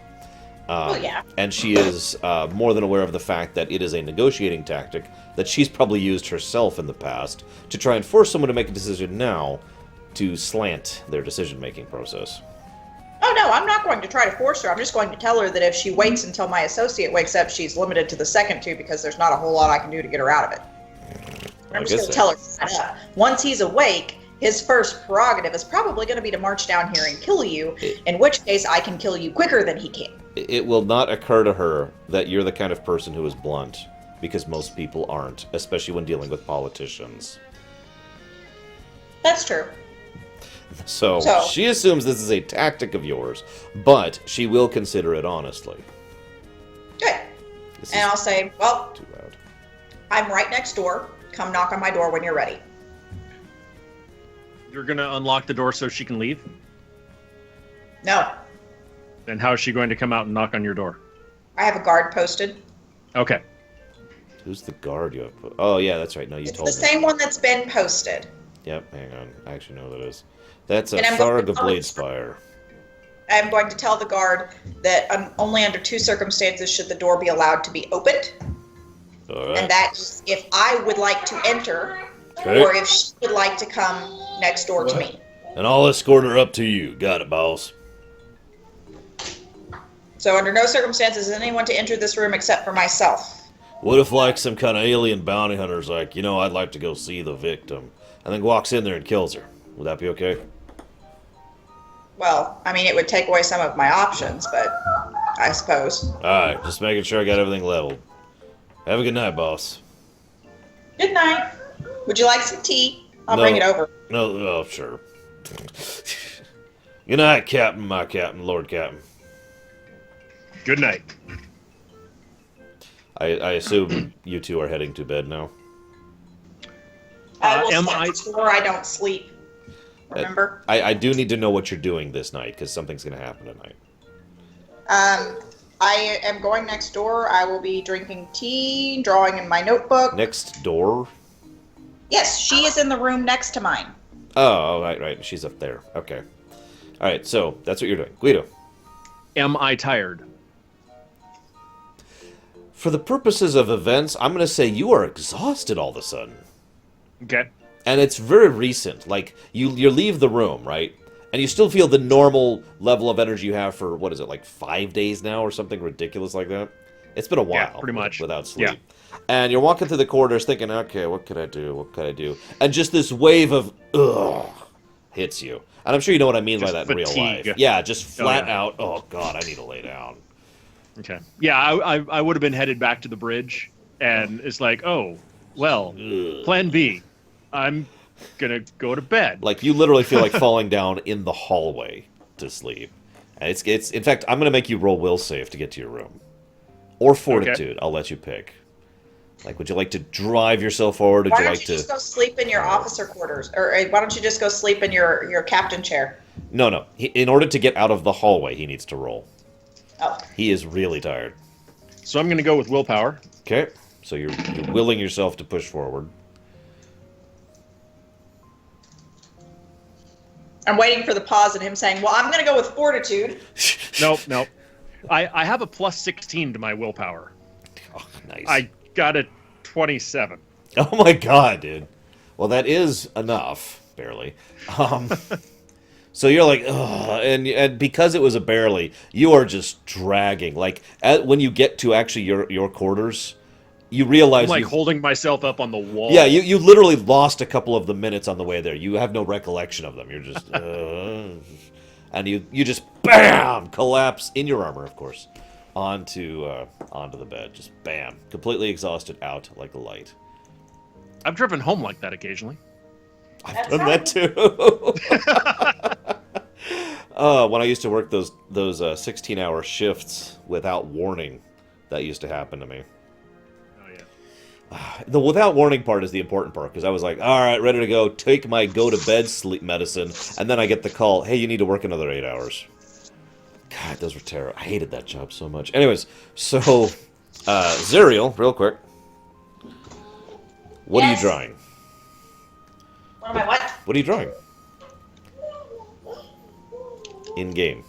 S2: Yeah.
S1: And she is more than aware of the fact that it is a negotiating tactic that she's probably used herself in the past to try and force someone to make a decision now to slant their decision-making process.
S2: Oh, no, I'm not going to try to force her. I'm just going to tell her that if she waits until my associate wakes up, she's limited to the second two because there's not a whole lot I can do to get her out of it. I'm just going to tell her flat up. Once he's awake, his first prerogative is probably going to be to march down here and kill you, in which case I can kill you quicker than he can.
S1: It will not occur to her that you're the kind of person who is blunt, because most people aren't, especially when dealing with politicians.
S2: That's true.
S1: So she assumes this is a tactic of yours, but she will consider it honestly.
S2: Good.
S1: This
S2: And
S1: is
S2: I'll say, well,
S1: too loud.
S2: I'm right next door. Come knock on my door when you're ready.
S4: You're going to unlock the door so she can leave?
S2: No,
S4: Then how is she going to come out and knock on your door?
S2: I have a guard posted.
S4: Okay.
S1: Who's the guard you have put? Oh, yeah, that's right. No, you
S2: It's
S1: told
S2: the
S1: me.
S2: same one that's been posted.
S1: Yep, hang on. I actually know who that is. That's a
S2: And I'm going
S1: Tharg
S2: to
S1: of
S2: tell you-
S1: Bladespire.
S2: I'm going to tell the guard that only under 2 circumstances should the door be allowed to be opened.
S1: All right.
S2: And that is if I would like to enter,
S1: Okay.
S2: or if she would like to come next door to me.
S1: And I'll escort her up to you. Got it, boss.
S2: So under no circumstances is anyone to enter this room except for myself.
S1: What if, like, some kind of alien bounty hunter's like, I'd like to go see the victim, and then walks in there and kills her? Would that be okay?
S2: Well, I mean, it would take away some of my options, but I suppose.
S1: Alright, just making sure I got everything leveled. Have a good night, boss.
S2: Good night. Would you like some tea? I'll
S1: No.
S2: bring it over.
S1: No, oh, sure. Good night, Captain, my Captain, Lord Captain.
S4: Good night.
S1: I assume you two are heading to bed now.
S2: I will
S4: am
S2: sleep
S4: I-
S2: before I don't sleep. Remember?
S1: I do need to know what you're doing this night, because something's going to happen tonight.
S2: I am going next door. I will be drinking tea, drawing in my notebook.
S1: Next door?
S2: Yes, she is in the room next to mine.
S1: Oh, right. She's up there. Okay. Alright, so that's what you're doing. Guido.
S4: Am I tired?
S1: For the purposes of events, I'm going to say you are exhausted all of a sudden.
S4: Okay.
S1: And it's very recent. Like, you leave the room, right? And you still feel the normal level of energy you have for, what is it, like 5 days now or something ridiculous like that? It's been a while.
S4: Yeah, pretty much.
S1: Without sleep.
S4: Yeah.
S1: And you're walking through the corridors thinking, okay, what could I do? What could I do? And just this wave of, ugh, hits you. And I'm sure you know what I mean by
S4: Just
S1: that in real
S4: fatigue.
S1: life. Yeah, just flat
S4: yeah.
S1: out, oh, God, I need to lay down.
S4: Okay. Yeah, I would have been headed back to the bridge, and it's like, oh, well,
S1: Ugh.
S4: plan B. I'm gonna go to bed.
S1: Like, you literally feel like falling down in the hallway to sleep. And it's in fact, I'm going to make you roll will save to get to your room. Or fortitude, okay. I'll let you pick. Like, would you like to drive yourself forward? Or
S2: why
S1: would you
S2: don't
S1: like
S2: you just go sleep in your officer quarters? Or why don't you just go sleep in your captain chair?
S1: No. In order to get out of the hallway, he needs to roll.
S2: Oh.
S1: He is really tired.
S4: So I'm going to go with willpower.
S1: Okay. So you're willing yourself to push forward.
S2: I'm waiting for the pause and him saying, well, I'm going to go with fortitude.
S4: Nope. I have a plus 16 to my willpower.
S1: Oh, nice.
S4: I got a 27.
S1: Oh my god, dude. Well, that is enough, barely. So you're like, ugh, and because it was a barely, you are just dragging. Like, when you get to actually your quarters, you realize
S4: I'm like holding myself up on the wall.
S1: Yeah, you literally lost a couple of the minutes on the way there. You have no recollection of them. You're just, and you just bam collapse in your armor, of course, onto the bed. Just bam, completely exhausted, out like a light.
S4: I've driven home like that occasionally.
S1: I've done that too. When I used to work those 16-hour shifts without warning, that used to happen to me. The without warning part is the important part, because I was like, all right, ready to go, take my go-to-bed sleep medicine, and then I get the call, hey, you need to work another 8 hours. God, those were terrible. I hated that job so much. Anyways, so, Zerial, real quick, what are you drawing?
S2: What am I what?
S1: What are you drawing? In-game.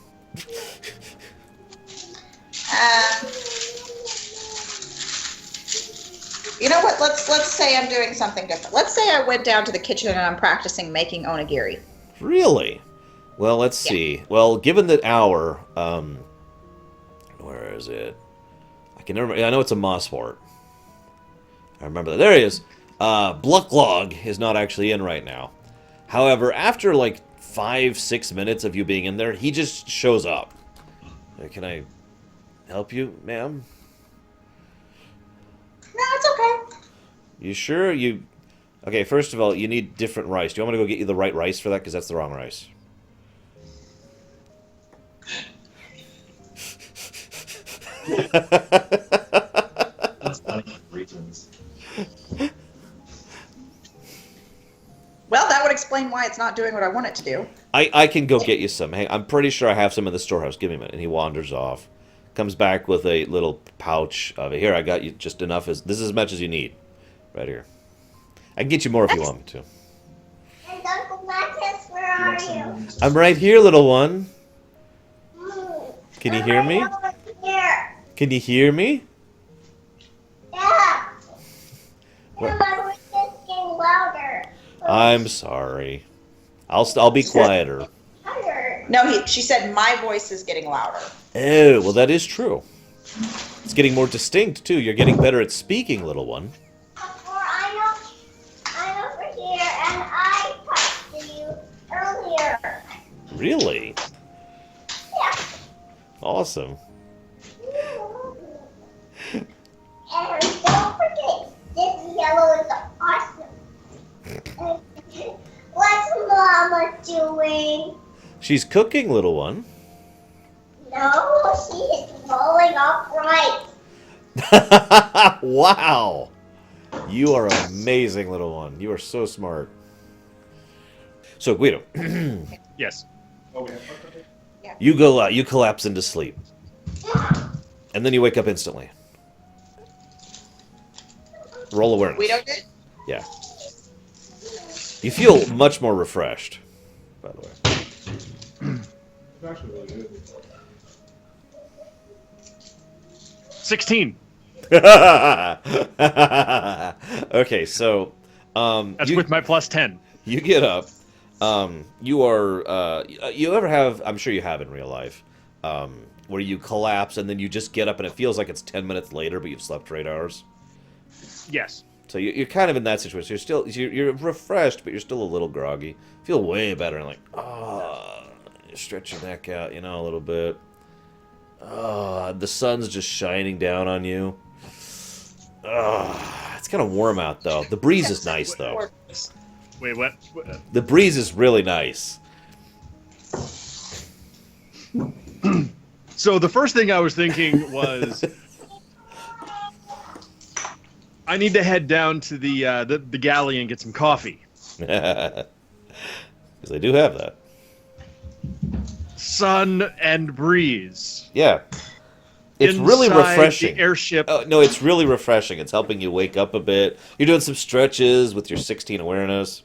S2: You know what? Let's say I'm doing something different. Let's say I went down to the kitchen and I'm practicing making onigiri.
S1: Really? Well, let's see. Well, given the hour, where is it? I know it's a moss fort. I remember that. There he is. Blucklog is not actually in right now. However, after like 5-6 minutes of you being in there, he just shows up. Can I help you, ma'am?
S2: No, it's okay.
S1: You sure? Okay, first of all, you need different rice. Do you want me to go get you the right rice for that? Because that's the wrong rice.
S5: That's funny. Reasons.
S2: Well, that would explain why it's not doing what I want it to do.
S1: I can go get you some. Hey, I'm pretty sure I have some in the storehouse. Give me a minute. And he wanders off. Comes back with a little pouch of it. Here, I got you just enough. This is as much as you need. Right here. I can get you more if you want me to.
S6: And Uncle Marcus, where are you?
S1: I'm right here, little one. Can you hear me?
S6: Here.
S1: Can you hear me?
S6: Yeah.
S1: What?
S6: My voice is getting louder.
S1: I'm sorry. I'll be quieter.
S2: No, she said my voice is getting louder.
S1: Oh, well, that is true. It's getting more distinct, too. You're getting better at speaking, little one.
S6: I'm over here, and I talked to you earlier.
S1: Really?
S6: Yeah.
S1: Awesome.
S6: And don't forget, this yellow is awesome. What's Mama doing?
S1: She's cooking, little one.
S6: No, she is rolling upright.
S1: Wow. You are amazing, little one. You are so smart. So, Guido.
S4: Yes.
S1: You go out. You collapse into sleep. And then you wake up instantly. Roll awareness.
S2: Guido did?
S1: Yeah. You feel much more refreshed, by the way.
S5: It's actually really good.
S4: 16.
S1: Okay, so
S4: That's with my plus 10.
S1: you get up. You are you ever have? I'm sure you have in real life, where you collapse and then you just get up and it feels like it's 10 minutes later, but you've slept for 8 hours.
S4: Yes.
S1: So you're kind of in that situation. You're refreshed, but you're still a little groggy. Feel way better and like, you stretch your neck out, a little bit. The sun's just shining down on you. It's kind of warm out though. The breeze is nice though.
S4: Wait, what?
S1: The breeze is really nice.
S4: So the first thing I was thinking was, I need to head down to the galley and get some coffee.
S1: Because they do have that.
S4: Sun and breeze.
S1: Yeah. It's really
S4: Inside
S1: refreshing.
S4: The airship.
S1: Oh, no, it's really refreshing. It's helping you wake up a bit. You're doing some stretches with your 16 awareness.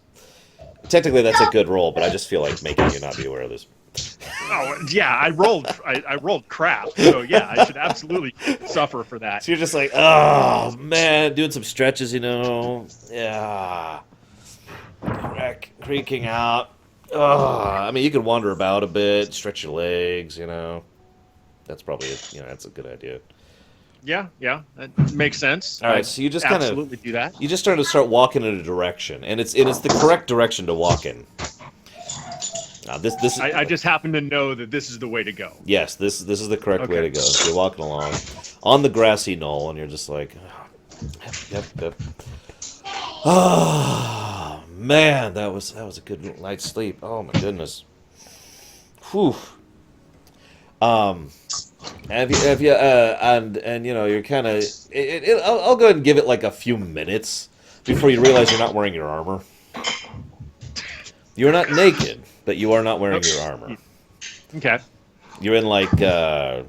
S1: Technically, that's a good roll, but I just feel like making you not be aware of this.
S4: Oh yeah, I rolled crap. So yeah, I should absolutely suffer for that.
S1: So you're just like, oh, man, doing some stretches, Yeah. Creaking out. I mean, you can wander about a bit, stretch your legs, That's probably, that's a good idea.
S4: Yeah, that makes sense.
S1: All right, so you just kind of
S4: absolutely do that.
S1: You just start walking in a direction, and it's the correct direction to walk in. This
S4: I just happen to know that this is the way to go.
S1: Yes, this is the correct way to go. So you're walking along on the grassy knoll, and you're just like, yep. Oh man, that was a good night's sleep. Oh my goodness. Whew. Have you and you're kind of I'll go ahead and give it like a few minutes before you realize you're not wearing your armor. You're not naked, but you are not wearing your armor.
S4: Okay.
S1: You're in like a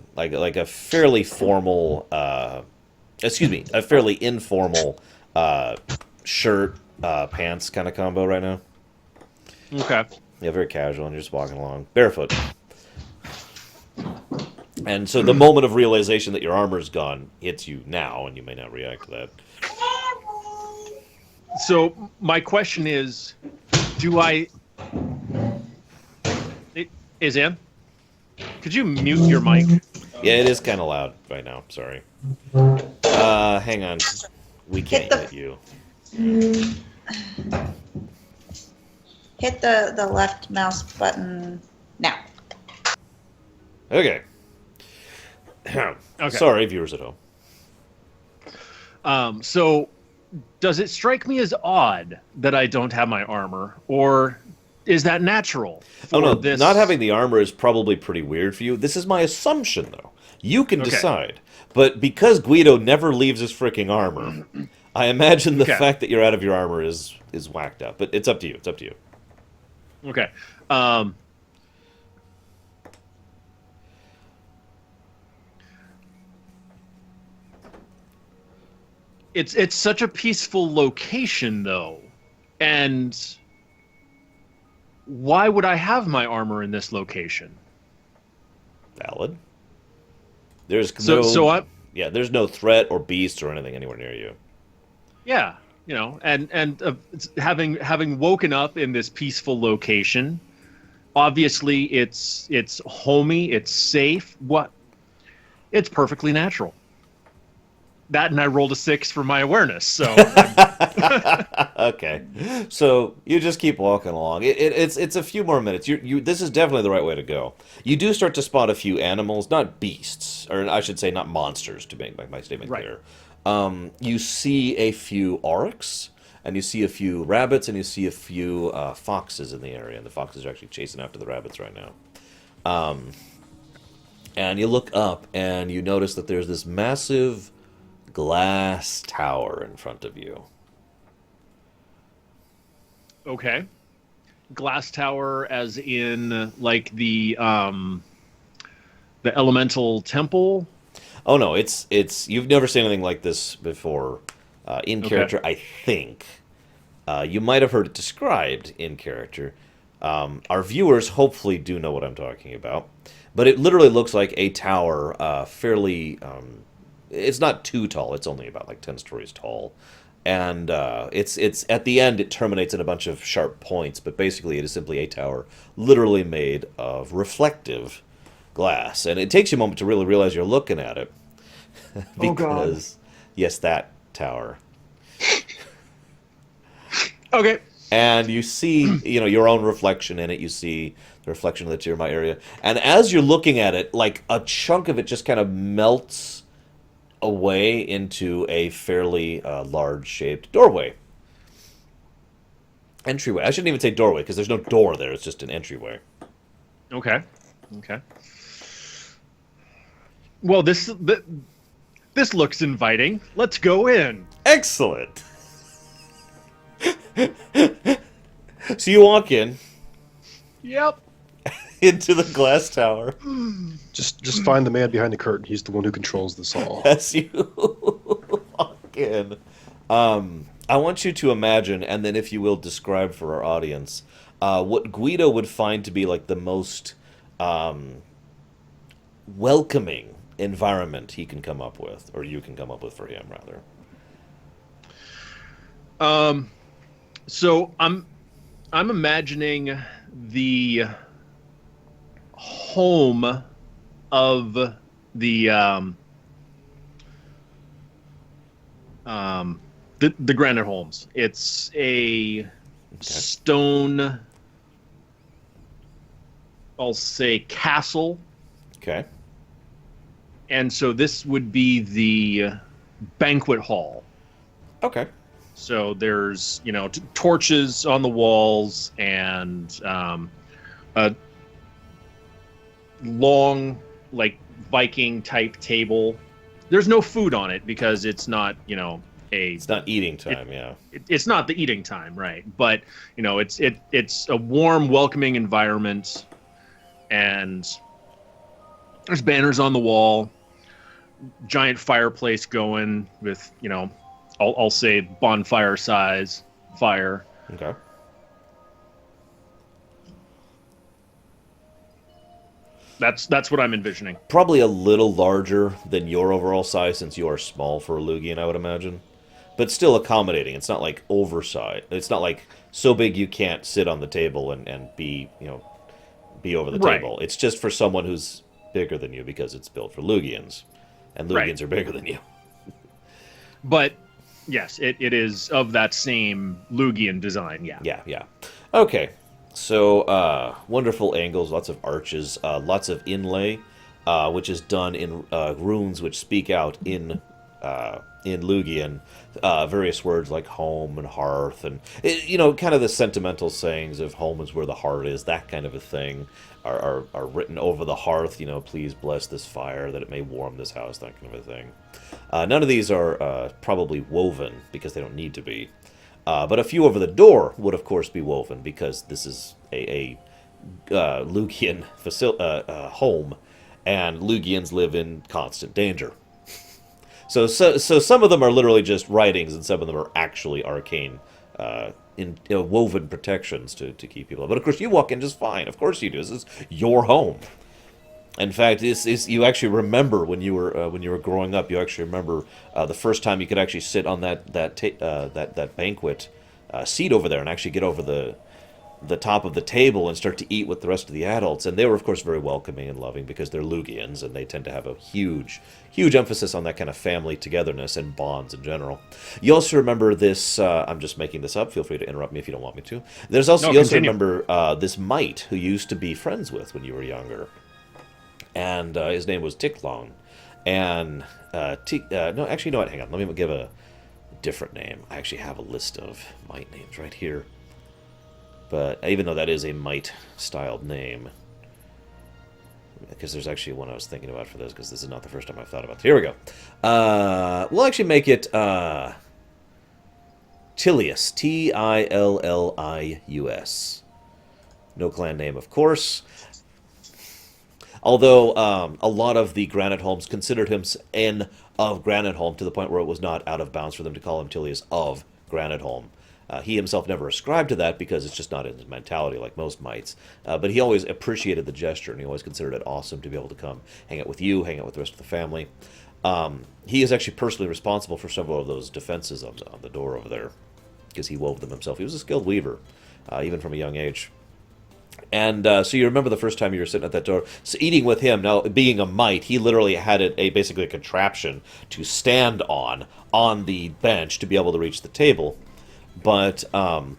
S1: fairly formal a fairly informal shirt pants kind of combo right now.
S4: Okay.
S1: Yeah, very casual, and you're just walking along barefoot. And so the moment of realization that your armor's gone hits you now, and you may not react to that.
S4: So my question is, Ann? Could you mute your mic?
S1: Yeah, it is kind of loud right now. Sorry. Hang on. We can't hit you.
S2: Hit the left mouse button now.
S1: Okay.
S4: Okay.
S1: Sorry, viewers at home.
S4: So does it strike me as odd that I don't have my armor, or is that natural?
S1: Oh no,
S4: this...
S1: not having the armor is probably pretty weird for you. This is my assumption, though. You can decide. But because Guido never leaves his freaking armor, I imagine the fact that you're out of your armor is whacked up. But it's up to you. It's up to you.
S4: Okay. It's such a peaceful location, though, and why would I have my armor in this location?
S1: Valid. There's there's no threat or beast or anything anywhere near you.
S4: Yeah, and having woken up in this peaceful location, obviously it's homey, it's safe. It's perfectly natural. That, and I rolled a 6 for my awareness, so...
S1: Okay. So you just keep walking along. It's a few more minutes. This is definitely the right way to go. You do start to spot a few animals, not beasts, or I should say not monsters, to make my statement clear. You see a few oryx, and you see a few rabbits, and you see a few foxes in the area, and the foxes are actually chasing after the rabbits right now. And you look up, and you notice that there's this massive glass tower in front of you.
S4: Okay. Glass tower as in like the elemental temple?
S1: Oh no, it's you've never seen anything like this before in character, I think. You might have heard it described in character. Our viewers hopefully do know what I'm talking about. But it literally looks like a tower, fairly it's not too tall. It's only about like 10 stories tall, and it's at the end it terminates in a bunch of sharp points. But basically, it is simply a tower, literally made of reflective glass, and it takes you a moment to really realize you're looking at it, because yes, that tower.
S4: Okay.
S1: And you see, your own reflection in it. You see the reflection of the Tirma area, and as you're looking at it, like a chunk of it just kind of melts away into a fairly large-shaped doorway. Entryway. I shouldn't even say doorway, because there's no door there. It's just an entryway.
S4: Okay. Well, this looks inviting. Let's go in.
S1: Excellent. So you walk in
S4: Yep.
S1: into the glass tower.
S3: Just find the man behind the curtain. He's the one who controls this all.
S1: As you walk in, I want you to imagine, and then if you will, describe for our audience what Guido would find to be like the most welcoming environment he can come up with, or you can come up with for him, rather.
S4: So I'm imagining the home of the Granite Holmes. It's a stone, I'll say, castle.
S1: Okay.
S4: And so this would be the banquet hall.
S1: Okay.
S4: So there's, torches on the walls and a long, like, Viking type table. There's no food on it because it's not,
S1: It's not eating time, yeah.
S4: It's not the eating time, right? But it's a warm, welcoming environment, and there's banners on the wall, giant fireplace going with I'll say bonfire size fire.
S1: Okay.
S4: That's what I'm envisioning.
S1: Probably a little larger than your overall size, since you are small for a Lugian, I would imagine. But still accommodating. It's not like oversized. It's not like so big you can't sit on the table and be over the
S4: Right.
S1: table. It's just for someone who's bigger than you because it's built for Lugians. And Lugians
S4: Right.
S1: are bigger than you.
S4: But yes, it is of that same Lugian design, yeah.
S1: Yeah. Okay. So, wonderful angles, lots of arches, lots of inlay, which is done in runes which speak out in Lugian, various words like home and hearth, and kind of the sentimental sayings of home is where the heart is, that kind of a thing, are written over the hearth. Please bless this fire that it may warm this house, that kind of a thing. None of these are probably woven because they don't need to be. But a few over the door would, of course, be woven because this is a Lugian home, and Lugians live in constant danger. So some of them are literally just writings, and some of them are actually arcane, woven protections to keep people. But of course, you walk in just fine. Of course you do. This is your home. In fact, you actually remember when you were growing up. You actually remember the first time you could actually sit on that banquet seat over there and actually get over the top of the table and start to eat with the rest of the adults. And they were, of course, very welcoming and loving because they're Lugians, and they tend to have a huge emphasis on that kind of family togetherness and bonds in general. You also remember this. I'm just making this up. Feel free to interrupt me if you don't want me to. You also remember this mite who you used to be friends with when you were younger. And his name was Ticklong. And, no, actually, you know what? Hang on. Let me give a different name. I actually have a list of mite names right here. But even though that is a mite-styled name, because there's actually one I was thinking about for this, because this is not the first time I've thought about it. Here we go. We'll actually make it Tillius. Tillius. No clan name, of course. Although a lot of the Granite Holmes considered him N of Granite Holm, to the point where it was not out of bounds for them to call him Tillius of Granite Holm. He himself never ascribed to that because it's just not in his mentality like most mites. But he always appreciated the gesture, and he always considered it awesome to be able to come hang out with you, hang out with the rest of the family. He is actually personally responsible for several of those defenses on the door over there because he wove them himself. He was a skilled weaver, even from a young age. And so you remember the first time you were sitting at that door, so eating with him. Now, being a mite, he literally had basically a contraption to stand on the bench to be able to reach the table. But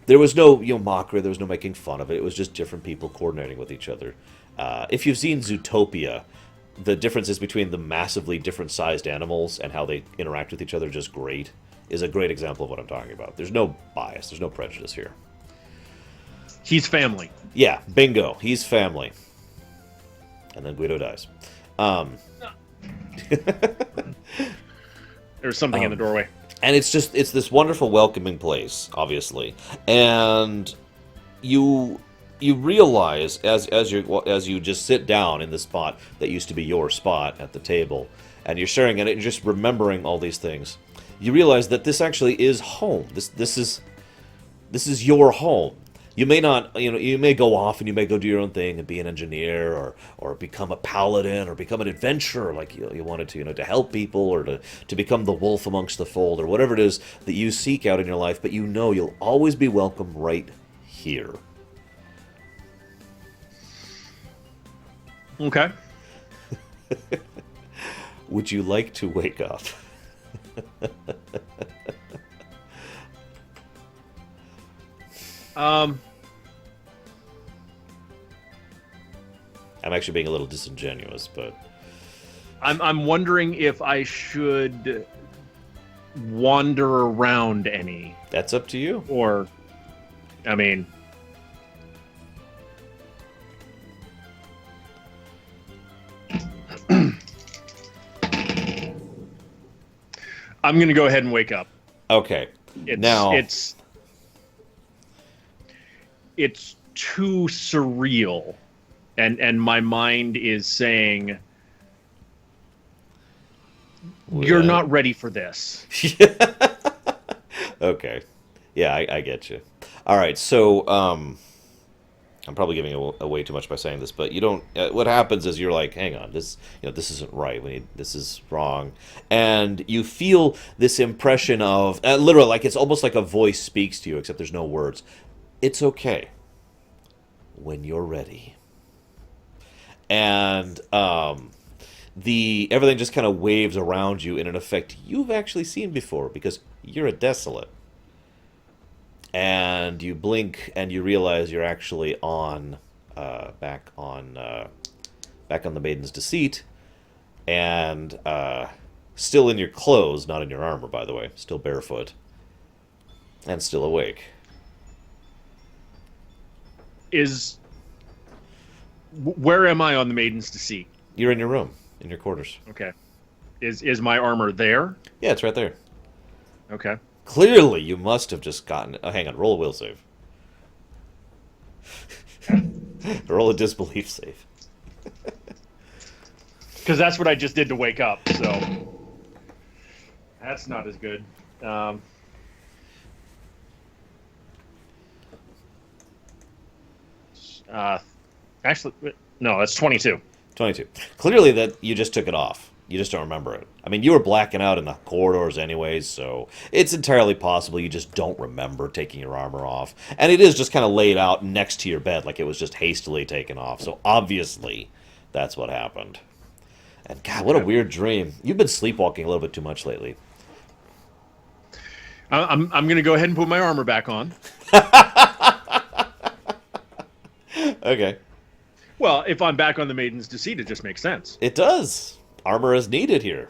S1: there was no mockery, there was no making fun of it. It was just different people coordinating with each other. If you've seen Zootopia, the differences between the massively different sized animals and how they interact with each other just great is a great example of what I'm talking about. There's no bias, there's no prejudice here.
S4: He's family.
S1: Yeah, bingo. He's family. And then Guido dies.
S4: There's something in the doorway.
S1: And it's this wonderful welcoming place, obviously. And you realize as you just sit down in the spot that used to be your spot at the table, and you're sharing it and just remembering all these things, you realize that this actually is home. This is your home. You may not, you may go off and you may go do your own thing and be an engineer or become a paladin or become an adventurer like you wanted to help people or to become the wolf amongst the fold or whatever it is that you seek out in your life, but you'll always be welcome right here.
S4: Okay.
S1: Would you like to wake up? I'm actually being a little disingenuous, but
S4: I'm wondering if I should wander around any.
S1: that's up to you.
S4: Or, I mean, I'm gonna go ahead and wake up.
S1: Okay.
S4: It's too surreal, and my mind is saying, you're not ready for this.
S1: Okay. Yeah, I get you. All right, so I'm probably giving away too much by saying this, but you don't. What happens is you're like, hang on, this isn't right. This is wrong, and you feel this impression of literally, like it's almost like a voice speaks to you, except there's no words. It's okay when you're ready, and everything just kind of waves around you in an effect you've actually seen before because you're a desolate. And you blink, and you realize you're actually back on the Maiden's Deceit, and still in your clothes, not in your armor, by the way, still barefoot, and still awake.
S4: Where am I on the Maiden's Deceit?
S1: You're in your room, in your quarters.
S4: Okay. Is my armor there?
S1: Yeah, it's right there.
S4: Okay.
S1: Clearly, you must have just gotten. Oh, hang on, roll a will save. Roll a disbelief save.
S4: Because that's what I just did to wake up, so that's not as good. Actually, no, that's 22.
S1: 22. Clearly, that you just took it off. You just don't remember it. I mean, you were blacking out in the corridors anyways, so it's entirely possible you just don't remember taking your armor off. And it is just kind of laid out next to your bed, like it was just hastily taken off. So obviously, that's what happened. And God, what a weird dream. You've been sleepwalking a little bit too much lately.
S4: I'm going to go ahead and put my armor back on.
S1: Okay.
S4: Well, if I'm back on the Maiden's Deceit, it just makes sense.
S1: It does. Armor is needed here.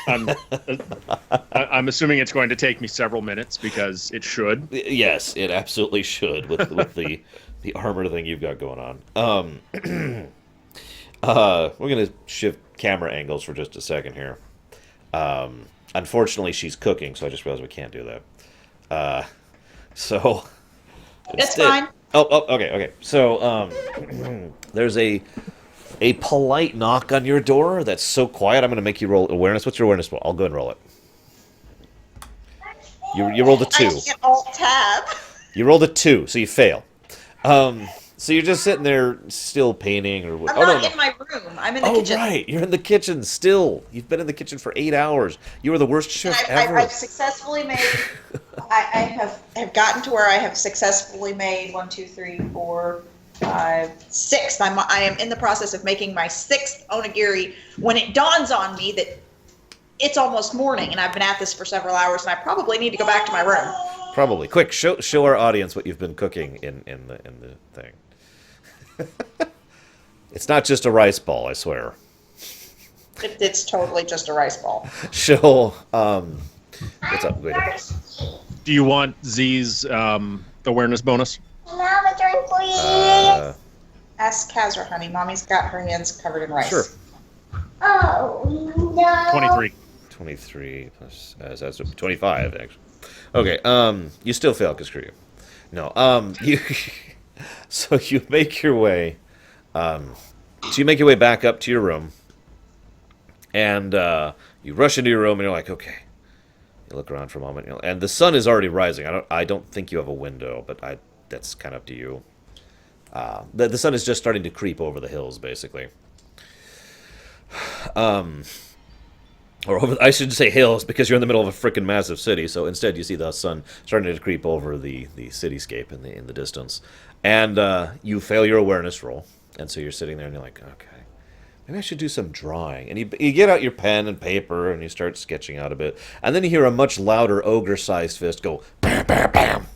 S4: I'm assuming it's going to take me several minutes because it should.
S1: Yes, it absolutely should with the armor thing you've got going on. We're gonna shift camera angles for just a second here. Unfortunately, she's cooking, so I just realized we can't do that. So
S2: It's fine.
S1: Oh, okay. So, there's a polite knock on your door that's so quiet, I'm going to make you roll awareness. What's your awareness roll? I'll go ahead and roll it. You rolled a 2.
S2: I can't alt-tab.
S1: You rolled a 2, so you fail. So you're just sitting there still painting or what?
S2: I'm not in my room. I'm in the kitchen.
S1: Oh, right. You're in the kitchen still. You've been in the kitchen for 8 hours. You were the worst chef ever.
S2: I've successfully made. I have gotten to where I have successfully made 1, 2, 3, 4, 5, 6. I am in the process of making my 6th onigiri when it dawns on me that it's almost morning and I've been at this for several hours and I probably need to go back to my room.
S1: Probably. Quick, show our audience what you've been cooking in the thing. It's not just a rice ball, I swear.
S2: It's totally just a rice ball.
S1: Show, what's up? Wait a minute.
S4: Do you want Z's awareness bonus?
S6: Can I have a drink, please?
S2: Ask Kazra, honey. Mommy's got her hands covered in rice.
S1: Sure.
S6: Oh, no.
S4: 23.
S1: 23 plus that's 25 actually. Okay, you still fail, because screw you. No, you so you make your way back up to your room, and you rush into your room, and you're like, okay. You look around for a moment, and the sun is already rising. I don't think you have a window, but that's kind of up to you. The sun is just starting to creep over the hills, basically. Or over, I should say hills, because you're in the middle of a freaking massive city. So instead, you see the sun starting to creep over the cityscape in the distance, and you fail your awareness roll, and so you're sitting there and you're like, okay, maybe I should do some drawing. And you get out your pen and paper and you start sketching out a bit, and then you hear a much louder ogre-sized fist go bam, bam, bam.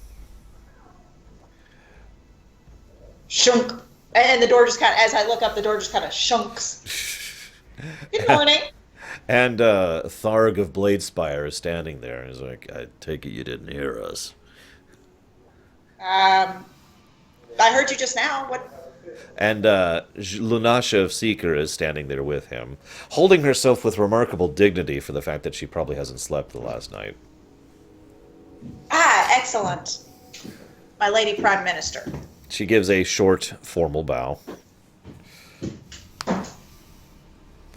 S2: Shunk. And the door just kind of, as I look up, the door just kind of shunks. Good morning.
S1: And Tharg of Bladespire is standing there. He's like, I take it you didn't hear us.
S2: I heard you just now. What?
S1: And Lunasha of Seeker is standing there with him, holding herself with remarkable dignity for the fact that she probably hasn't slept the last night.
S2: Ah, excellent. My Lady Prime Minister.
S1: She gives a short, formal bow.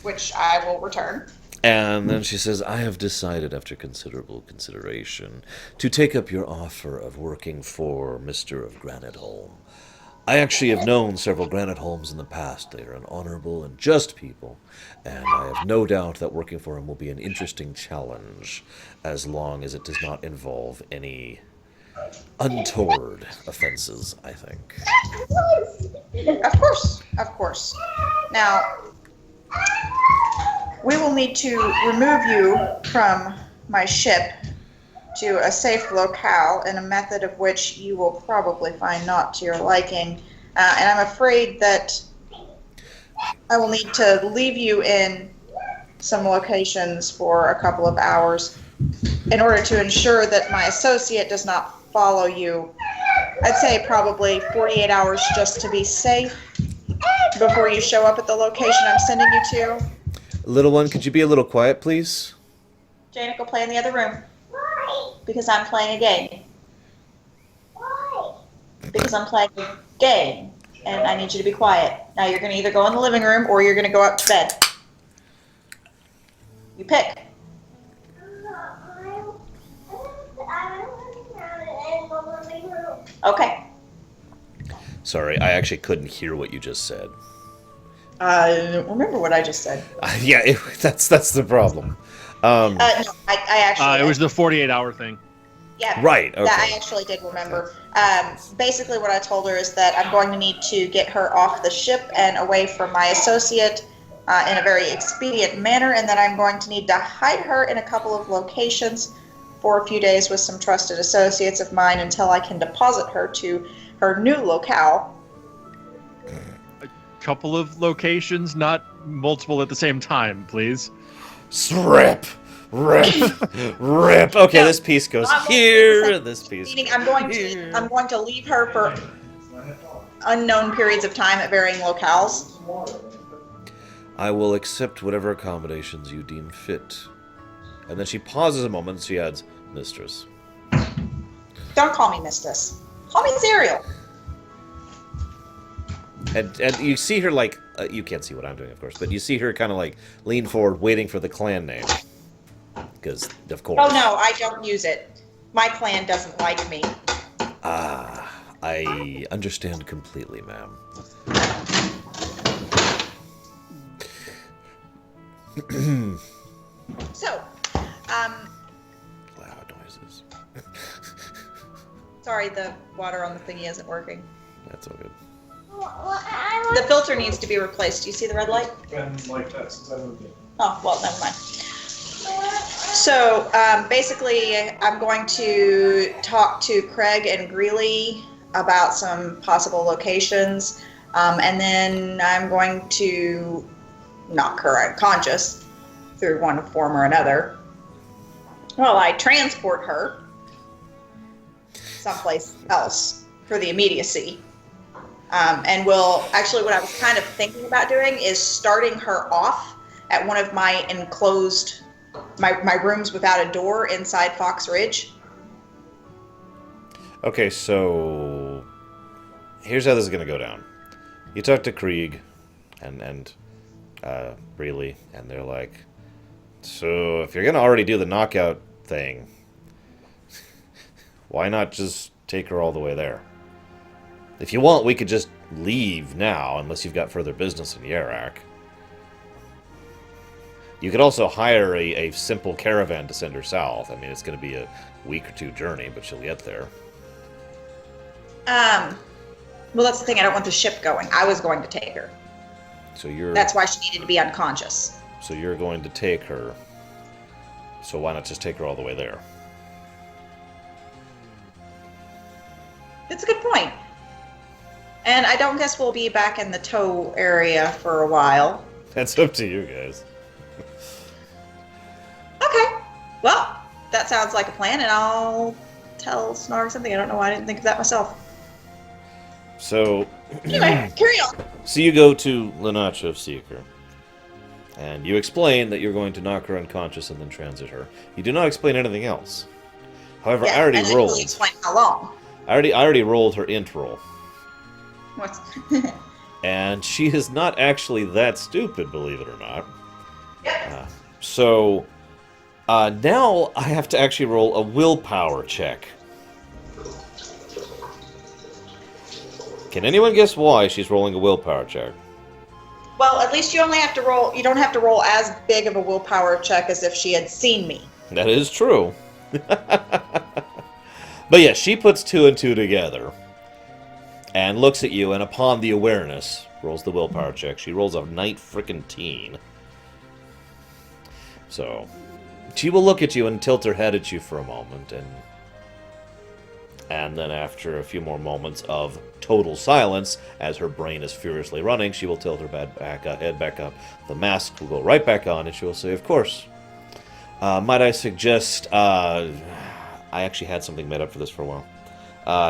S2: Which I will return.
S1: And then she says, I have decided, after considerable consideration, to take up your offer of working for Mr. of Granite Holm. I actually have known several Granite Holms in the past. They are an honorable and just people, and I have no doubt that working for him will be an interesting challenge, as long as it does not involve any untoward offenses, I think.
S2: Of course, of course. Now, we will need to remove you from my ship to a safe locale in a method of which you will probably find not to your liking. And I'm afraid that I will need to leave you in some locations for a couple of hours in order to ensure that my associate does not follow you. I'd say probably 48 hours just to be safe before you show up at the location I'm sending you to.
S1: Little one, could you be a little quiet, please?
S2: Janik will play in the other room.
S6: Why?
S2: Because I'm playing a game.
S6: Why?
S2: Because I'm playing a game. And I need you to be quiet. Now you're going to either go in the living room or you're going to go up to bed. You pick. Okay.
S1: Sorry, I actually couldn't hear what you just said.
S2: I don't remember what I just said.
S1: Yeah, that's the problem.
S2: No, I actually...
S4: It was the 48-hour thing.
S2: Yeah,
S1: right, okay.
S2: That I actually did remember. Basically what I told her is that I'm going to need to get her off the ship and away from my associate in a very expedient manner, and that I'm going to need to hide her in a couple of locations for a few days with some trusted associates of mine until I can deposit her to her new locale.
S4: A couple of locations, not multiple at the same time, please.
S1: Rip! Rip! Okay,
S2: No,
S1: this piece goes
S2: I'm
S1: here, this piece
S2: Meaning I'm going to leave her for unknown periods of time at varying locales.
S1: I will accept whatever accommodations you deem fit. And then she pauses a moment and she adds, Mistress.
S2: Don't call me mistress. Call me Zerial.
S1: And you see her like, you can't see what I'm doing, of course, but you see her kind of like lean forward, waiting for the clan name. Because, of course.
S2: Oh no, I don't use it. My clan doesn't like me.
S1: Ah, I understand completely, ma'am.
S2: So,
S1: Loud noises.
S2: sorry, the water on the thingy isn't working.
S1: That's all good.
S2: The filter needs to be replaced. Do you see the red light?
S5: Been like that since I moved in.
S2: Oh, well, never mind. So, basically, I'm going to talk to Craig and Greeley about some possible locations, and then I'm going to knock her unconscious through one form or another. Well, I transport her someplace else for the immediacy. And will actually, what I was kind of thinking about doing is starting her off at one of my enclosed, my rooms without a door inside Fox Ridge.
S1: Okay, so here's how this is going to go down. You talk to Krieg and Breely, and they're like, so if you're going to already do the knockout thing, why not just take her all the way there? If you want, we could just leave now, unless you've got further business in Yarak. You could also hire a simple caravan to send her south. I mean, it's going to be a week or two journey, but she'll get there.
S2: Well, that's the thing. I don't want the ship going. I was going to take her.
S1: So you're.
S2: That's why she needed to be unconscious.
S1: So you're going to take her. So why not just take her all the way there?
S2: It's a good point. And I don't guess we'll be back in the tow area for a while.
S1: That's up to you guys.
S2: Okay. Well, that sounds like a plan, and I'll tell Snarg something. I don't know why I didn't think of that myself.
S1: So.
S2: Anyway, carry on.
S1: So you go to Lenachev Seeker, and you explain that you're going to knock her unconscious and then transit her. You do not explain anything else. However, I already
S2: and then
S1: rolled.
S2: we'll explain how long.
S1: I already rolled her int roll.
S2: What's...
S1: And she is not actually that stupid, believe it or not.
S2: Yep.
S1: So now I have to actually roll a willpower check. Can anyone guess why she's rolling a willpower check?
S2: Well, at least you only have to roll. You don't have to roll as big of a willpower check as if she had seen me.
S1: That is true. But yeah, she puts 2 and 2 together and looks at you, and upon the awareness, rolls the willpower check. She rolls a night frickin' teen. So, she will look at you and tilt her head at you for a moment, and then after a few more moments of total silence, as her brain is furiously running, she will tilt her head back up. The mask will go right back on, and she will say, of course. Might I suggest, I actually had something made up for this for a while.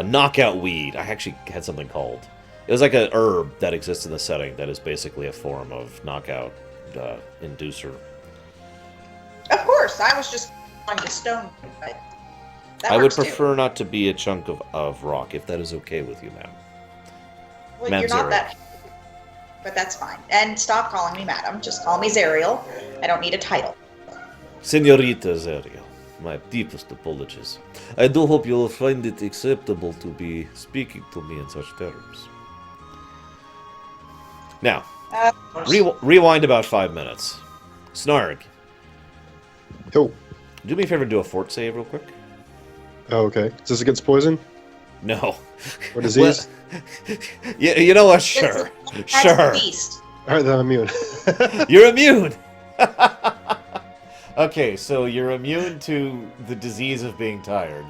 S1: Knockout weed. I actually had something called. It was like a herb that exists in the setting that is basically a form of knockout inducer.
S2: Of course, I was just on the stone. But that
S1: I would
S2: works, too.
S1: prefer not to be a chunk of rock, if that is okay with you, ma'am.
S2: Well,
S1: Ma'am
S2: you're not
S1: Zerial.
S2: that. But that's fine. And stop calling me madam. Just call me Zerial. I don't need a title.
S1: Senorita Zerial, my deepest apologies. I do hope you'll find it acceptable to be speaking to me in such terms. Now, rewind about 5 minutes. Snarg,
S3: Oh,
S1: do me a favor and do a fort save real quick.
S3: oh, okay. Is this against poison
S1: No.
S3: or disease?
S1: Well, you know what? Sure.
S2: That's
S1: Sure.
S2: the beast.
S3: All right, then I'm immune.
S1: You're immune! Okay, so you're immune to the disease of being tired.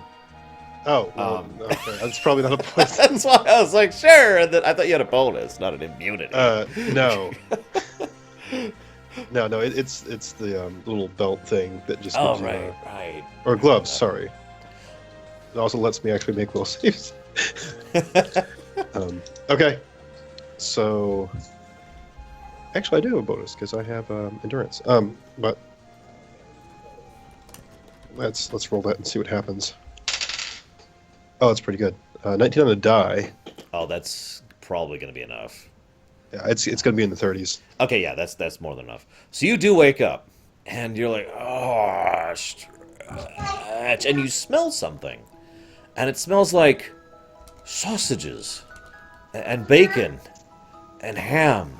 S3: Oh, well, okay. That's probably not a poison.
S1: That's why I was like, sure. And then I thought you had a bonus, not an immunity.
S3: No. No, it's the little belt thing that just
S1: oh,
S3: gives you,
S1: right.
S3: or gloves. Sorry. It also lets me actually make will saves. Okay, so actually I do have a bonus because I have endurance. But let's roll that and see what happens. Oh, that's pretty good. 19 on the die.
S1: Oh, that's probably going to be enough.
S3: Yeah, it's going to be in the 30s.
S1: Okay, yeah, that's more than enough. So you do wake up, and you're like, oh, stretch, and you smell something, and it smells like sausages, and bacon, and ham,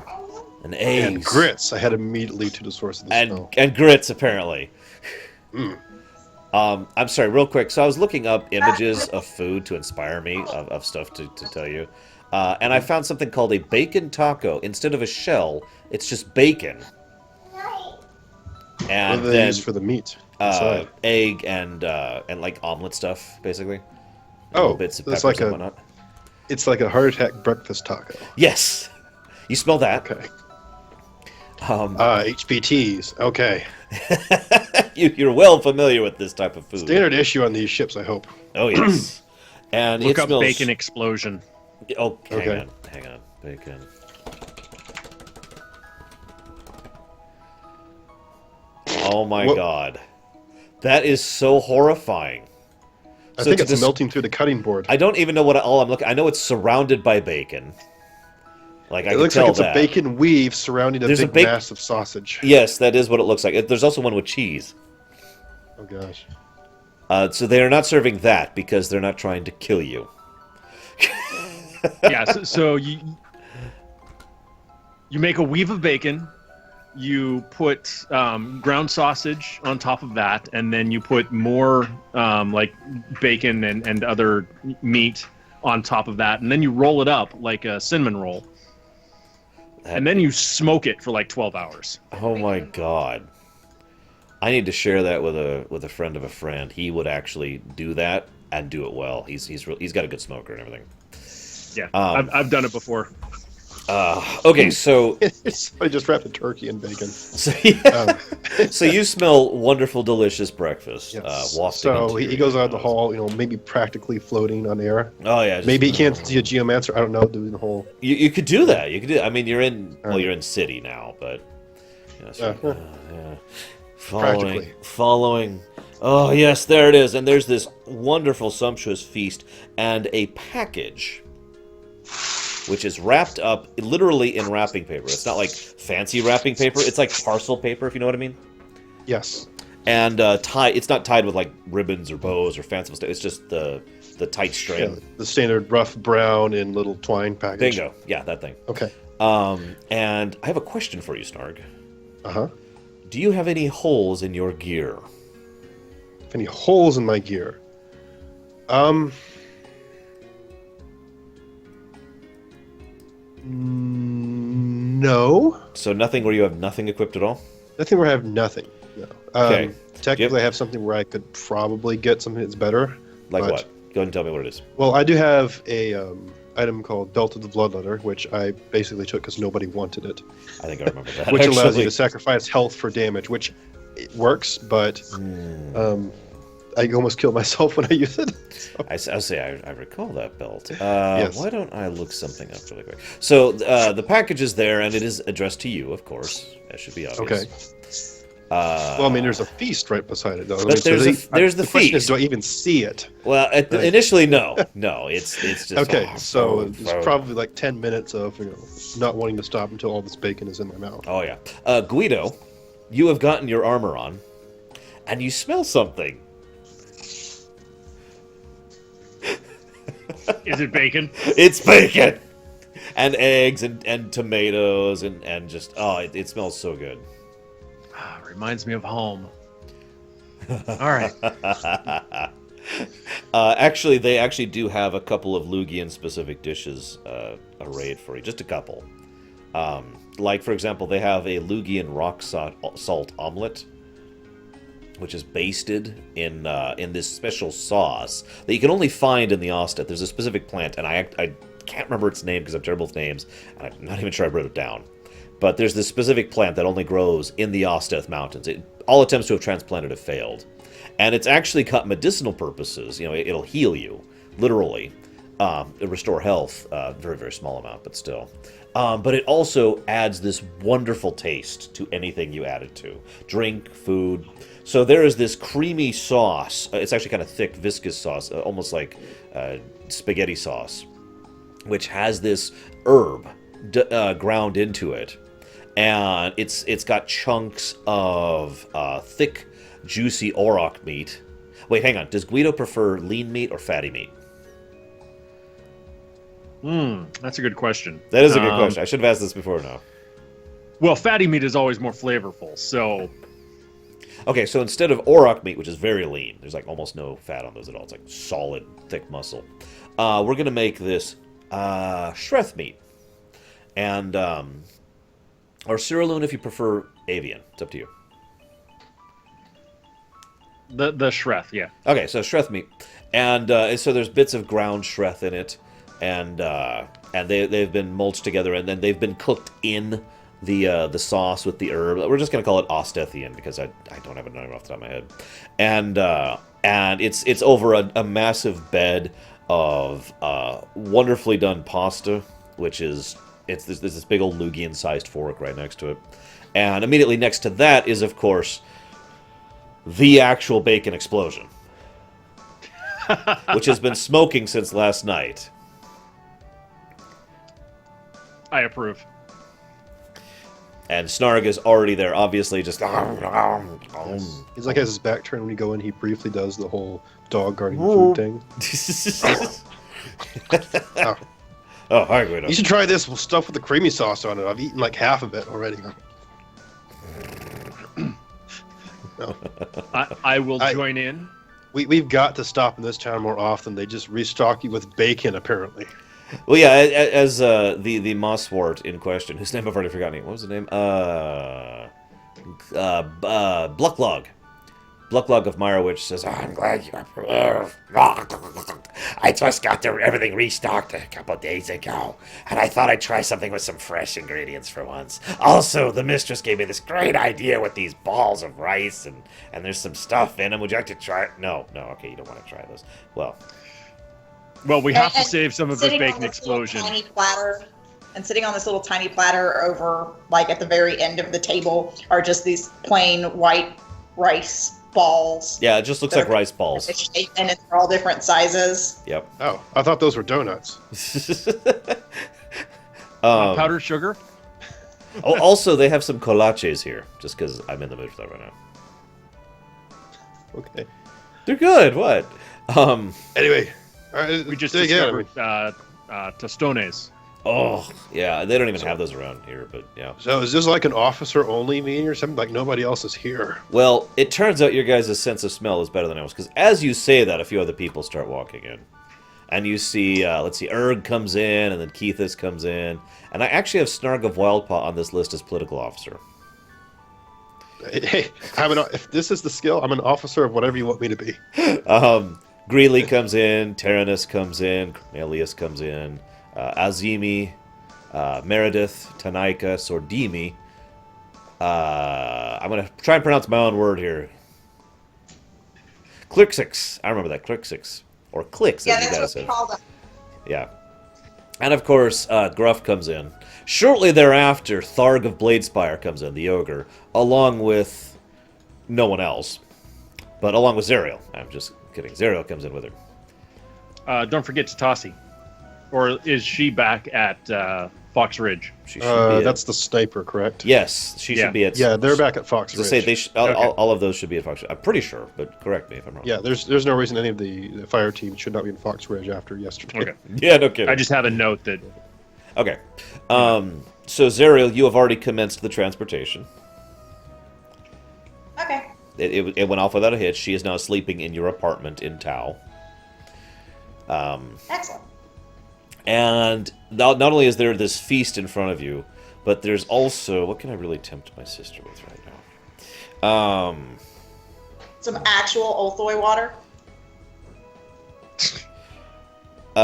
S1: and eggs,
S3: And grits. I head immediately to the source of the smell.
S1: and grits apparently. I'm sorry, real quick. So I was looking up images of food to inspire me of stuff to tell you. And I found something called a bacon taco. Instead of a shell, it's just bacon.
S3: What
S1: And
S3: do they
S1: then
S3: use for the meat? inside?
S1: egg and like omelet stuff, basically. Little bits of
S3: that's
S1: peppers
S3: like
S1: and
S3: a
S1: whatnot.
S3: it's like a heart attack breakfast taco.
S1: Yes, you smell that.
S3: Okay.
S1: Um,
S3: HPTs. Okay.
S1: you're well familiar with this type of food.
S3: Standard issue on these ships, I hope.
S1: Oh yes. And
S4: Look
S1: it
S4: up
S1: smells...
S4: bacon explosion.
S1: Oh,
S3: Okay.
S1: hang on. Bacon. Oh my god. That is so horrifying.
S3: I
S1: So
S3: think
S1: to
S3: it's melting through the cutting board.
S1: I don't even know what all I'm looking. I know it's surrounded by bacon. Like I
S3: It
S1: can
S3: looks
S1: tell
S3: like it's
S1: that.
S3: a bacon weave surrounding a
S1: There's a
S3: big mass of sausage.
S1: Yes, that is what it looks like. There's also one with cheese.
S3: Oh gosh.
S1: So they are not serving that because they're not trying to kill you.
S4: Yeah, so you make a weave of bacon, you put ground sausage on top of that, and then you put more like bacon and other meat on top of that, and then you roll it up like a cinnamon roll, and then you smoke it for like 12 hours.
S1: Oh my god. I need to share that with a friend of a friend. He would actually do that and do it well. He's got a good smoker and everything.
S4: Yeah, I've done it before.
S1: Okay, so
S3: I just wrapped a turkey in bacon.
S1: so you smell wonderful, delicious breakfast.
S3: Yes.
S1: Wafting
S3: So
S1: into
S3: he
S1: your
S3: goes out the
S1: nose.
S3: hall, maybe practically floating on air.
S1: Oh yeah, just-
S3: Maybe he can't see a geomancer. I don't know, doing the whole.
S1: You could do that. You could do. I mean, you're in. Well,
S3: Right.
S1: you're in city now, but you know, so,
S3: Yeah.
S1: yeah.
S3: Practically.
S1: Following. Oh yes, there it is. And there's this wonderful, sumptuous feast and a package, which is wrapped up literally in wrapping paper. It's not like fancy wrapping paper. It's like parcel paper, if you know what I mean.
S3: Yes.
S1: And it's not tied with like ribbons or bows or fanciful stuff. It's just the tight string.
S3: Yeah, the standard rough brown and little twine package.
S1: Bingo. Yeah, that thing.
S3: Okay.
S1: And I have a question for you, Snarg.
S3: Uh-huh.
S1: Do you have any holes in your gear?
S3: Any holes in my gear? No.
S1: So nothing where you have nothing equipped at all?
S3: Nothing where I have nothing. No.
S1: Okay.
S3: Technically, I have something where I could probably get something that's better.
S1: Like
S3: but-
S1: what? Go ahead and tell me what it is.
S3: Well, I do have a item called Belt of the Bloodletter, which I basically took because nobody wanted it,
S1: I think I remember that.
S3: which allows you
S1: actually.
S3: to sacrifice health for damage, which it works, but I almost kill myself when I use it.
S1: I recall that belt.
S3: Yes.
S1: Why don't I look something up really quick? So the package is there, and it is addressed to you, of course. That should be obvious.
S3: Okay. Well, I mean, there's a feast right beside it, though. I
S1: But
S3: mean,
S1: there's the
S3: the question is,
S1: feast.
S3: do I even see it?
S1: Well, initially, no. It's just...
S3: Okay,
S1: oh,
S3: so
S1: oh,
S3: it's
S1: oh.
S3: probably like 10 minutes of not wanting to stop until all this bacon is in my mouth.
S1: Oh, yeah. Guido, you have gotten your armor on, and you smell something.
S4: Is it bacon?
S1: It's bacon! And eggs and tomatoes and just... Oh, it smells so good.
S4: Reminds me of home. All right.
S1: Actually, they actually do have a couple of Lugian-specific dishes arrayed for you. Just a couple. Like, for example, they have a Lugian rock salt omelet, which is basted in this special sauce that you can only find in the Osteth. There's a specific plant, and I can't remember its name because I'm terrible with names, and I'm not even sure I wrote it down. But there's this specific plant that only grows in the Osteth Mountains. All attempts to have transplanted have failed. And it's actually got medicinal purposes. It'll heal you, literally. Restore health, very, very small amount, but still. But it also adds this wonderful taste to anything you add it to. Drink, food. So there is this creamy sauce. It's actually kind of thick, viscous sauce, almost like spaghetti sauce, which has this herb ground into it. And it's got chunks of thick, juicy auroch meat. Wait, hang on. Does Guido prefer lean meat or fatty meat?
S4: That's a good question.
S1: That is a good question. I should have asked this before now.
S4: Well, fatty meat is always more flavorful, so...
S1: Okay, so instead of auroch meat, which is very lean, there's like almost no fat on those at all. It's like solid, thick muscle. We're going to make this shreth meat. And... or Cyrillune if you prefer avian. It's up to you.
S4: The shreth, yeah.
S1: Okay, so shreth meat. And so there's bits of ground shreth in it. And they've been mulched together, and then they've been cooked in the sauce with the herb. We're just going to call it Ostethian because I don't have a name off the top of my head. And it's over a massive bed of wonderfully done pasta which is there's this big old Lugian-sized fork right next to it, and immediately next to that is, of course, the actual bacon explosion, which has been smoking since last night.
S4: I approve.
S1: And Snarg is already there, obviously just...
S3: He's like has his back turned when you go in. He briefly does the whole dog guarding food thing. Oh.
S1: Oh, hi, Guido.
S3: You should try this stuff with the creamy sauce on it. I've eaten like half of it already. No.
S4: I will join in.
S3: We've got to stop in this town more often. They just restock you with bacon, apparently.
S1: Well, yeah, as the Mosswort in question, whose name I've already forgotten. What was the name? Blucklog. Blucklog of Meyerwich says, I'm glad you approve. I just got everything restocked a couple days ago, and I thought I'd try something with some fresh ingredients for once. Also, the mistress gave me this great idea with these balls of rice, and there's some stuff in them. Would you like to try it? No, okay, you don't want to try those. Well,
S4: we have to save some of this
S2: Sitting
S4: bacon
S2: on this
S4: explosion.
S2: little tiny platter, and sitting on this little tiny platter over, like at the very end of the table, are just these plain white rice balls.
S1: yeah, it just looks like rice balls.
S2: And it's all different sizes.
S1: Yep.
S3: Oh, I thought those were donuts.
S4: Powdered sugar?
S1: Oh, also, they have some kolaches here, just because I'm in the mood for that right now.
S3: Okay.
S1: They're good. What?
S3: Anyway,
S4: We just
S3: dig in,
S4: discovered tostones.
S1: Oh, yeah. They don't even have those around here, but yeah.
S3: So is this like an officer-only meeting or something? Like nobody else is here?
S1: Well, it turns out your guys' sense of smell is better than ours, because as you say that, a few other people start walking in. And you see, let's see, Erg comes in, and then Keithis comes in. And I actually have Snarg of Wildpaw on this list as political officer.
S3: Hey, if this is the skill, I'm an officer of whatever you want me to be.
S1: Greeley comes in, Tyrannus comes in, Cornelius comes in, Azimi, Meredith, Tanaika, Sordimi. I'm going to try and pronounce my own word here. Clixix. I remember that. Clixix. Or Clicks,
S2: Yeah,
S1: as you
S2: that's
S1: guys
S2: what
S1: said.
S2: we call them.
S1: Yeah. And of course, Gruff comes in. Shortly thereafter, Tharg of Bladespire comes in, the ogre, along with no one else. But along with Zerial. I'm just kidding. Zerial comes in with her.
S4: Don't forget Tatasi. Or is she back at Fox Ridge?
S1: She should be
S3: That's the sniper, correct?
S1: Yes, she should be at...
S3: Yeah, they're back at Fox
S1: To
S3: Ridge.
S1: say they
S4: Okay.
S1: all of those should be at Fox Ridge. I'm pretty sure, but correct me if I'm wrong.
S3: Yeah, there's no reason any of the fire team should not be in Fox Ridge after yesterday.
S4: Okay.
S1: Yeah, no kidding.
S4: I just have a note that
S1: Okay. So, Zerial, you have already commenced the transportation.
S2: Okay.
S1: It went off without a hitch. She is now sleeping in your apartment in Tau.
S2: Excellent.
S1: And not only is there this feast in front of you, but there's also... What can I really tempt my sister with right now?
S2: Some actual Olthoi water.
S1: No.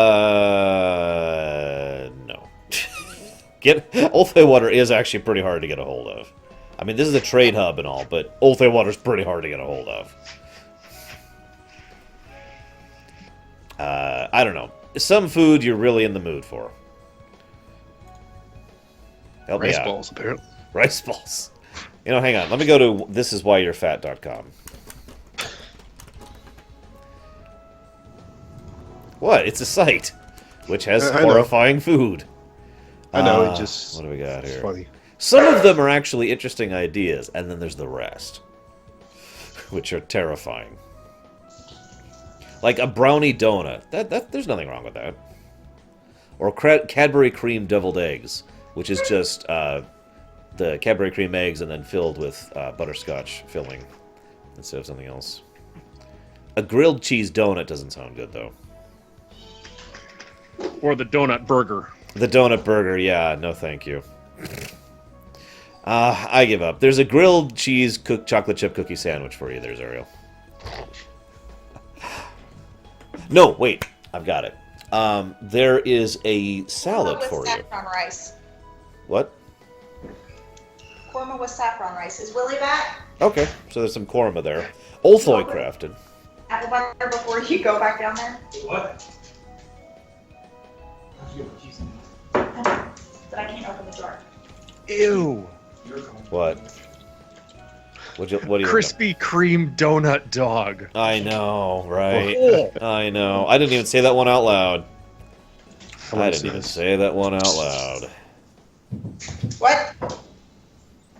S1: Olthei water is actually pretty hard to get a hold of. I mean, this is a trade hub and all, but Olthei water is pretty hard to get a hold of. I don't know. Some food you're really in the mood for. Help me
S3: Rice
S1: out.
S3: balls, apparently.
S1: Rice balls. You know, hang on. Let me go to thisiswhyyou'refat.com. What? It's a site which has
S3: I know.
S1: horrifying food.
S3: I know, it just...
S1: What do we got
S3: it's
S1: here?
S3: funny.
S1: Some of them are actually interesting ideas, and then there's the rest, which are terrifying. Like a brownie donut. There's nothing wrong with that. Or Cadbury cream deviled eggs, which is just the Cadbury cream eggs and then filled with butterscotch filling instead of something else. A grilled cheese donut doesn't sound good, though.
S4: or the donut burger.
S1: The donut burger, yeah, no thank you. I give up. There's a grilled cheese cooked chocolate chip cookie sandwich for you there, Ariel. No, wait, I've got it. There is a salad
S2: Korma
S1: for
S2: with
S1: you.
S2: saffron rice.
S1: What?
S2: Korma with saffron rice. Is Willie back?
S1: Okay, so there's some korma there. Olthoi crafted.
S2: Apple butter before you go back down there?
S5: What?
S2: I'm but I can't open the jar.
S4: Ew.
S1: What? What do you?
S4: Krispy Kreme donut dog.
S1: I know, right? I know. I didn't even say that one out loud. I didn't even say that one out loud.
S2: What?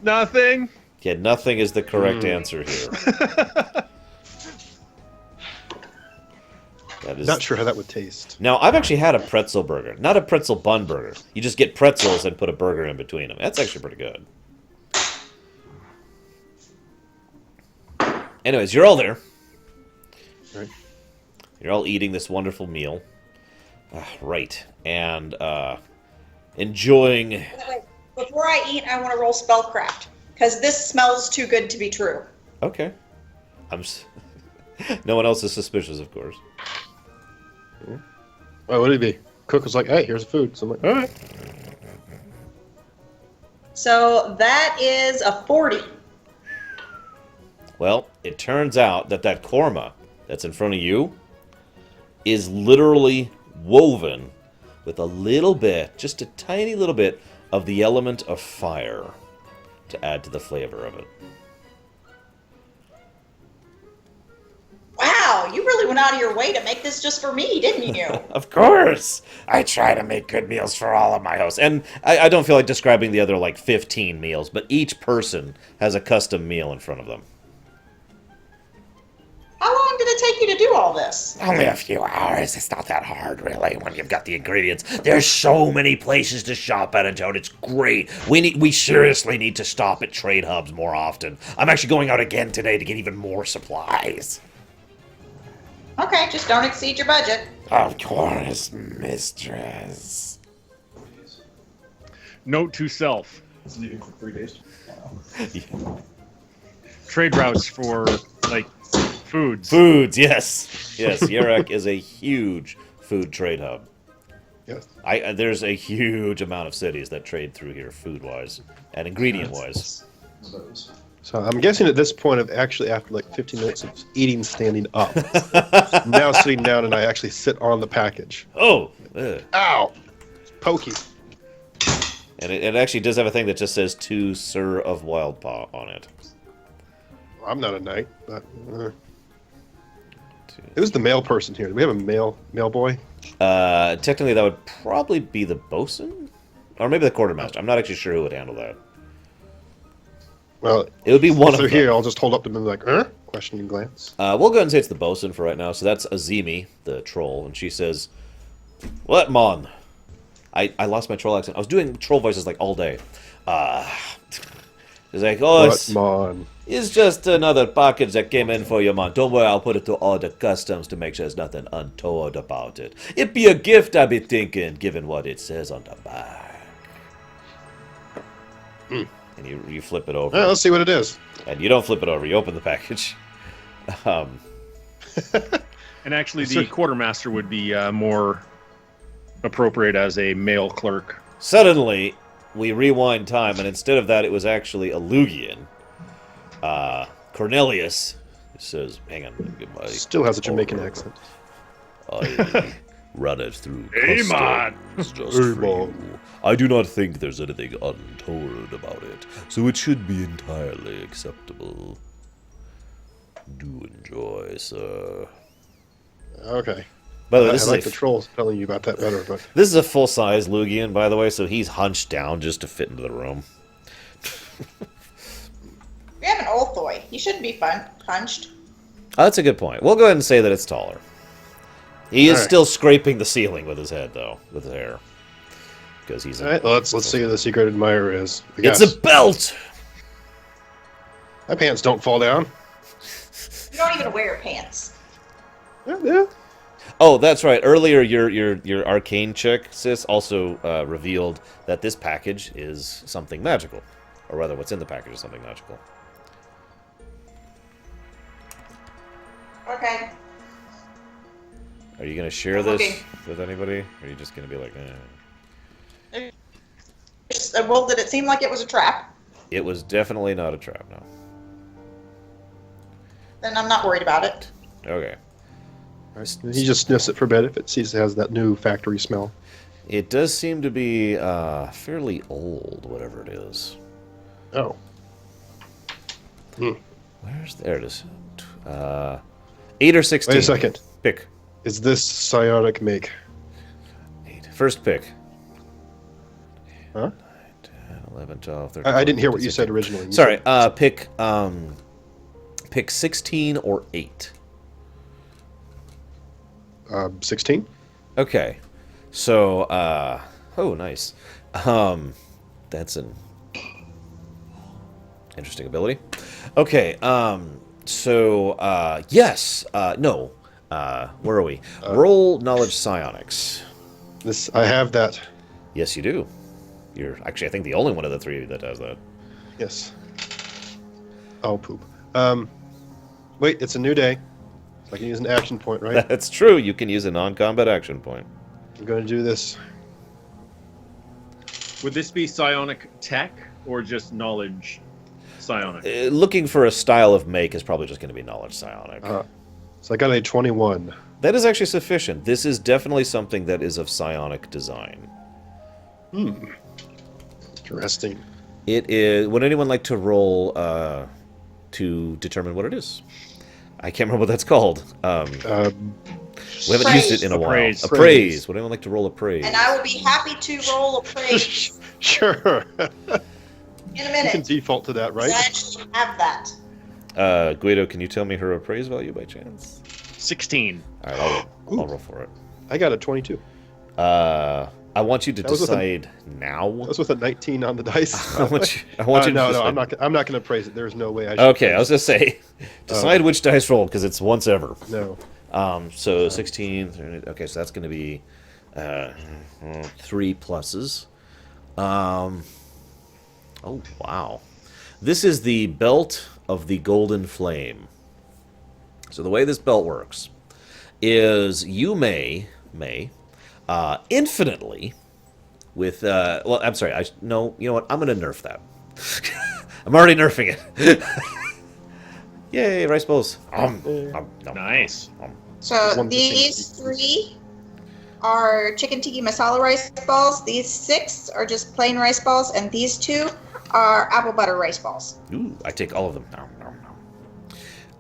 S4: Nothing.
S1: Yeah, nothing is the correct answer here. That is
S3: Not sure how that would taste.
S1: Now, I've actually had a pretzel burger. Not a pretzel bun burger. You just get pretzels and put a burger in between them. That's actually pretty good. Anyways, you're all there.
S3: Right.
S1: You're all eating this wonderful meal. Right. And enjoying...
S2: Wait. Before I eat, I want to roll spellcraft. Because this smells too good to be true.
S1: Okay. No one else is suspicious, of course.
S3: Oh, what did it be? Cook was like, hey, here's the food. So I'm like, all right.
S2: So that is a 40.
S1: Well, it turns out that korma that's in front of you is literally woven with a little bit, just a tiny little bit, of the element of fire to add to the flavor of it.
S2: Wow, you really went out of your way to make this just for me, didn't you?
S1: Of course! I try to make good meals for all of my hosts. And I don't feel like describing the other, 15 meals, but each person has a custom meal in front of them.
S2: How long did it take you to do all this?
S1: Only a few hours. It's not that hard, really, when you've got the ingredients. There's so many places to shop at in town. It's great. We seriously need to stop at trade hubs more often. I'm actually going out again today to get even more supplies.
S2: Okay, just don't exceed your budget.
S1: Of course, mistress.
S4: Note to self.
S5: It's leaving for 3 days.
S4: Trade routes for, foods.
S1: Foods, yes. Yes, Yerek is a huge food trade hub.
S3: Yes.
S1: There's a huge amount of cities that trade through here, food-wise and ingredient-wise.
S3: So I'm guessing at this point, I've actually, after 15 minutes of eating standing up, now sitting down and I actually sit on the package.
S1: Oh! Ugh.
S3: Ow! Pokey.
S1: And it actually does have a thing that just says "To Sir of Wildpaw" on it.
S3: I'm not a knight, but who's the male person here? Do we have a male boy?
S1: Technically, that would probably be the bosun, or maybe the quartermaster. I'm not actually sure who would handle that.
S3: Well,
S1: It would be one
S3: if
S1: of
S3: they're
S1: them.
S3: here, I'll just hold up to them and be like, questioning glance.
S1: We'll go ahead and say it's the bosun for right now. So that's Azimi, the troll, and she says, "What, mon?" I lost my troll accent. I was doing troll voices all day. She's like, "Oh, it's just another package that came in for you, man. Don't worry, I'll put it to order customs to make sure there's nothing untoward about it. It'd be a gift, I be thinking, given what it says on the back." And you flip it over.
S3: Let's see what it is.
S1: And you don't flip it over. You open the package.
S4: And actually, the quartermaster would be more appropriate as a male clerk.
S1: Suddenly, we rewind time, and instead of that, it was actually a Lugian. Cornelius says, "Hang on, goodbye."
S3: Still has a Jamaican accent.
S1: I run it through
S4: Hey,
S1: customs just for you. I do not think there's anything untoward about it, so it should be entirely acceptable. Do enjoy, sir.
S3: Okay.
S1: By the way,
S3: I
S1: this
S3: like
S1: is
S3: the trolls telling you about that better, but
S1: this is a full-size Lugian, by the way, so he's hunched down just to fit into the room.
S2: We have an Olthoi. He shouldn't be punched.
S1: Oh, that's a good point. We'll go ahead and say that it's taller. He is
S3: All right.
S1: still scraping the ceiling with his head, though, with his hair, because he's.
S3: all right. Let's see who the secret admirer is. I
S1: It's
S3: guess.
S1: a belt.
S3: My pants don't fall down.
S2: You don't even wear pants.
S3: Yeah.
S1: Oh, that's right. Earlier, your arcane check, sis, also revealed that this package is something magical, or rather, what's in the package is something magical.
S2: Okay.
S1: Are you going to share
S2: I'm
S1: this
S2: looking.
S1: with anybody? Or are you just going to be like, eh?
S2: Well, did it seem like it was a trap?
S1: It was definitely not a trap, no.
S2: Then I'm not worried about it.
S1: Okay.
S3: He just sniffs it for a bit if it sees it has that new factory smell.
S1: It does seem to be fairly old, whatever it is.
S3: Oh.
S1: There it is. 8 or 16.
S3: Wait a second.
S1: Pick.
S3: Is this psionic make?
S1: 8. First pick.
S3: Huh?
S1: 10, 11, 12, 13.
S3: I didn't hear what you
S1: 16.
S3: said originally. You
S1: Sorry.
S3: said-
S1: Pick 16 or 8.
S3: 16?
S1: Okay. So, oh, nice. That's an interesting ability. Okay, so, yes, no, where are we? Roll Knowledge Psionics.
S3: I have that.
S1: Yes, you do. You're actually, I think, the only one of the three that does that.
S3: Yes. Oh, poop. Wait, it's a new day. So I can use an action point, right?
S1: That's true. You can use a non-combat action point.
S3: I'm going to do this.
S4: Would this be psionic tech or just knowledge psionic?
S1: Looking for a style of make is probably just going to be Knowledge Psionic.
S3: So I got a 21.
S1: That is actually sufficient. This is definitely something that is of psionic design.
S3: Interesting.
S1: It is. Would anyone like to roll to determine what it is? I can't remember what that's called. We haven't used it in a while.
S4: Appraise.
S1: Appraise. Would anyone like to roll appraise?
S2: And I will be happy to roll a praise
S3: Sure.
S2: in a
S3: You can
S2: minute.
S3: default to that, right?
S2: I actually have that.
S1: Guido, can you tell me her appraise value by chance?
S4: 16.
S1: All right, I'll roll for it.
S3: I got a 22.
S1: I want you to
S3: That was with a-
S1: decide now.
S3: That was with a 19 on the dice.
S1: I want you to
S3: no,
S1: decide.
S3: I'm not going to praise it. There's no way I should.
S1: Okay, I was gonna say, decide which dice roll because it's once ever.
S3: No.
S1: So 16. Okay, so that's going to be 3 pluses. Oh wow, this is the belt of the golden flame. So the way this belt works is you may infinitely with well, I'm sorry. No, you know what? I'm going to nerf that. I'm already nerfing it. Yay, rice bowls.
S4: Nice.
S2: So
S3: One
S2: these
S3: percent.
S2: 3 are chicken tiki masala rice balls. These 6 are just plain rice balls, and these 2 are apple butter rice balls.
S1: Ooh, I take all of them.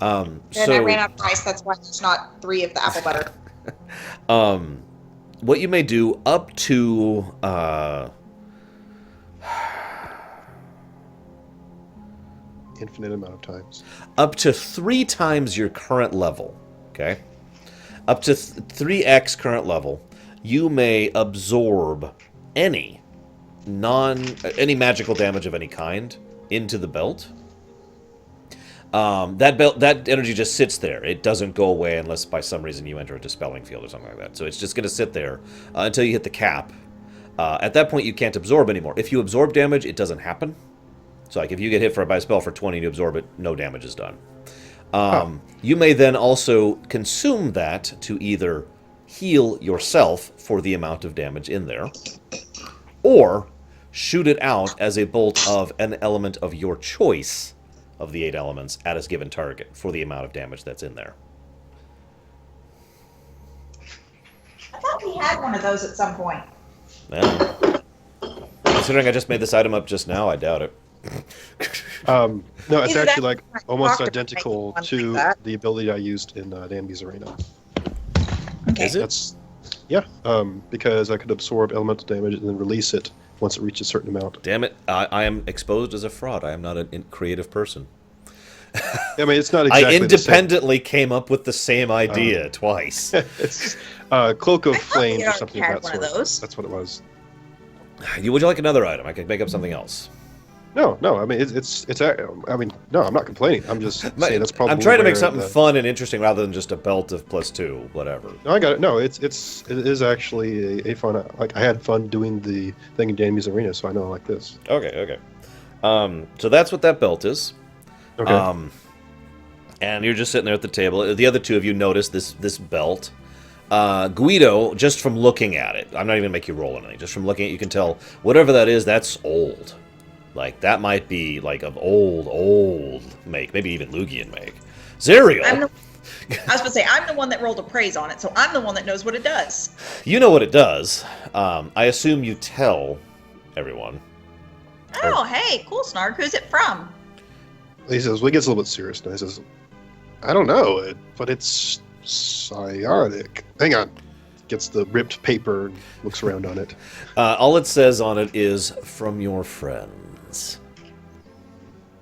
S2: And
S1: So
S2: I ran out of rice. That's why there's not 3 of the apple butter.
S1: what you may do up to
S3: Infinite amount of times.
S1: up to 3 times your current level, okay? Up to 3x current level, you may absorb any magical damage of any kind into the belt. That energy just sits there. It doesn't go away unless by some reason you enter a dispelling field or something like that. So it's just going to sit there until you hit the cap. At that point, you can't absorb anymore. If you absorb damage, it doesn't happen. So like if you get hit by a spell for 20 and you absorb it, no damage is done. You may then also consume that to either heal yourself for the amount of damage in there, or shoot it out as a bolt of an element of your choice of the 8 elements at a given target for the amount of damage that's in there.
S2: I thought we had one of those at some point.
S1: Well, considering I just made this item up just now, I doubt it.
S3: No, it's
S2: Either
S3: actually
S2: that
S3: like
S2: or
S3: almost
S2: Doctor
S3: identical
S2: Fate,
S3: to
S2: one like that.
S3: the ability I used in Danby's Arena.
S2: Okay.
S1: Is it?
S3: That's because I could absorb elemental damage and then release it once it reaches a certain amount.
S1: Damn it, I am exposed as a fraud. I am not a creative person.
S3: I mean, it's not exactly
S1: I independently came up with the same idea twice.
S3: the same. It's Cloak of
S2: I thought
S3: Flames
S2: we
S3: or
S2: already
S3: something
S2: had
S3: of that
S2: one of
S3: sort.
S2: those.
S3: That's what it was.
S1: Would you like another item? I could make up something else.
S3: No. I mean, it's. I mean, no. I'm not complaining. I'm just saying that's probably.
S1: I'm trying to make
S3: where
S1: something
S3: the-
S1: fun and interesting rather than just a belt of +2, whatever.
S3: No, I got it. No, it is actually a fun. Like I had fun doing the thing in Danby's Arena, so I know I like this.
S1: Okay. So that's what that belt is.
S3: Okay.
S1: And you're just sitting there at the table. The other two of you notice this belt. Guido, just from looking at it, I'm not even going to make you roll anything. Just from looking at it, you can tell whatever that is, that's old. Like, that might be, like, of old make. Maybe even Lugian make. Zerial,
S2: I was going to say, I'm the one that rolled appraise on it, so I'm the one that knows what it does.
S1: You know what it does. I assume you tell everyone.
S2: Oh, hey, cool, Snarg. Who's it from?
S3: He says, well, he gets a little bit serious now. He says, I don't know, but it's psionic. Hang on. Gets the ripped paper and looks around on it.
S1: All it says on it is, from your friends.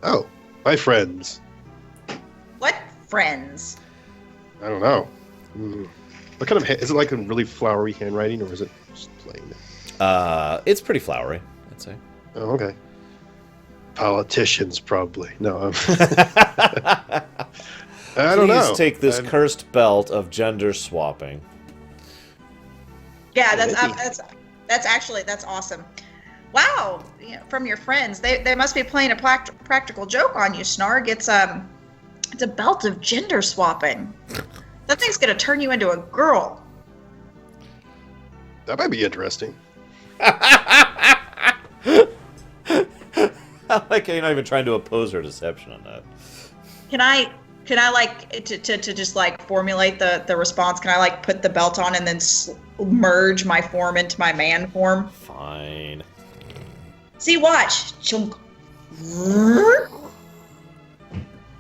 S3: Oh, my friends.
S2: What friends?
S3: I don't know. What kind of is it? Like a really flowery handwriting, or is it just plain?
S1: It's pretty flowery, I'd say.
S3: Oh, okay. Politicians, probably. No, I don't know.
S1: Please take this cursed belt of gender swapping.
S2: Yeah, that's awesome. Wow, from your friends, they must be playing a practical joke on you, Snarg. It's a belt of gender swapping. That thing's gonna turn you into a girl.
S3: That might be interesting.
S1: I like how you're not even trying to oppose her deception on that.
S2: Can I like to just like formulate the response? Can I like put the belt on and then merge my form into my man form?
S1: Fine.
S2: See, watch. Chunk.
S3: I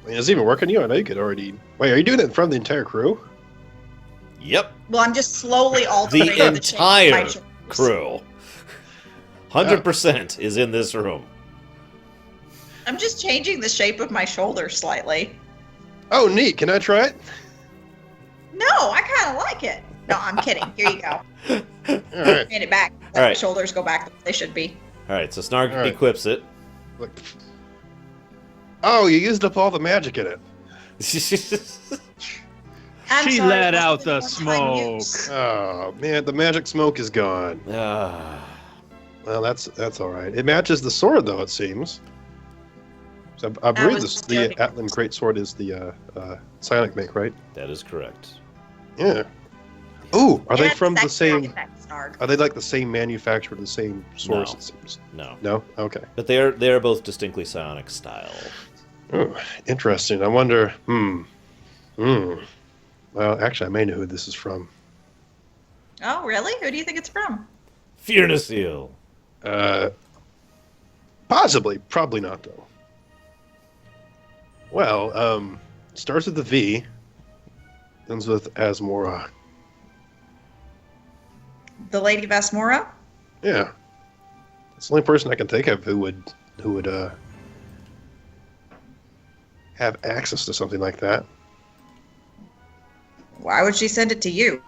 S3: mean, is it even working you? I know you could already. Wait, are you doing it in front of the entire crew?
S1: Yep.
S2: Well, I'm just slowly altering
S1: The
S2: shape of my
S1: entire
S2: shoulders.
S1: crew. 100% is in this room.
S2: I'm just changing the shape of my shoulder slightly.
S3: Oh, neat. Can I try it?
S2: No, I kind of like it. No, I'm kidding. Here you go.
S3: All right.
S2: Hand it back. Let
S1: All
S2: my
S1: right.
S2: shoulders go back the way they should be.
S1: All right, so Snarg
S3: All right.
S1: equips it.
S3: Look. Oh, you used up all the magic in it.
S2: I'm
S4: She
S2: sorry,
S4: let
S2: that's
S4: out
S2: the
S4: the
S2: one-time
S4: smoke.
S2: use.
S3: Oh man, the magic smoke is gone. Well, that's all right. It matches the sword, though. It seems. So I believe
S2: was
S3: the
S2: joking.
S3: Atlan Great Sword is the psionic make, right?
S1: That is correct.
S3: Yeah. Ooh, are they
S2: Yeah,
S3: from the
S2: that's actually
S3: same?
S2: not Snarg.
S3: Are they like the same manufacturer, the same source?
S1: No.
S3: It seems.
S1: No.
S3: No. Okay.
S1: But they are both distinctly psionic style.
S3: Oh, interesting. I wonder. Well, actually, I may know who this is from.
S2: Oh, really? Who do you think it's from?
S1: Fearnesil.
S3: Possibly. Probably not, though. Well, starts with the V, ends with Asmora.
S2: The Lady Vasmora?
S3: Yeah, it's the only person I can think of who would have access to something like that.
S2: Why would she send it to you?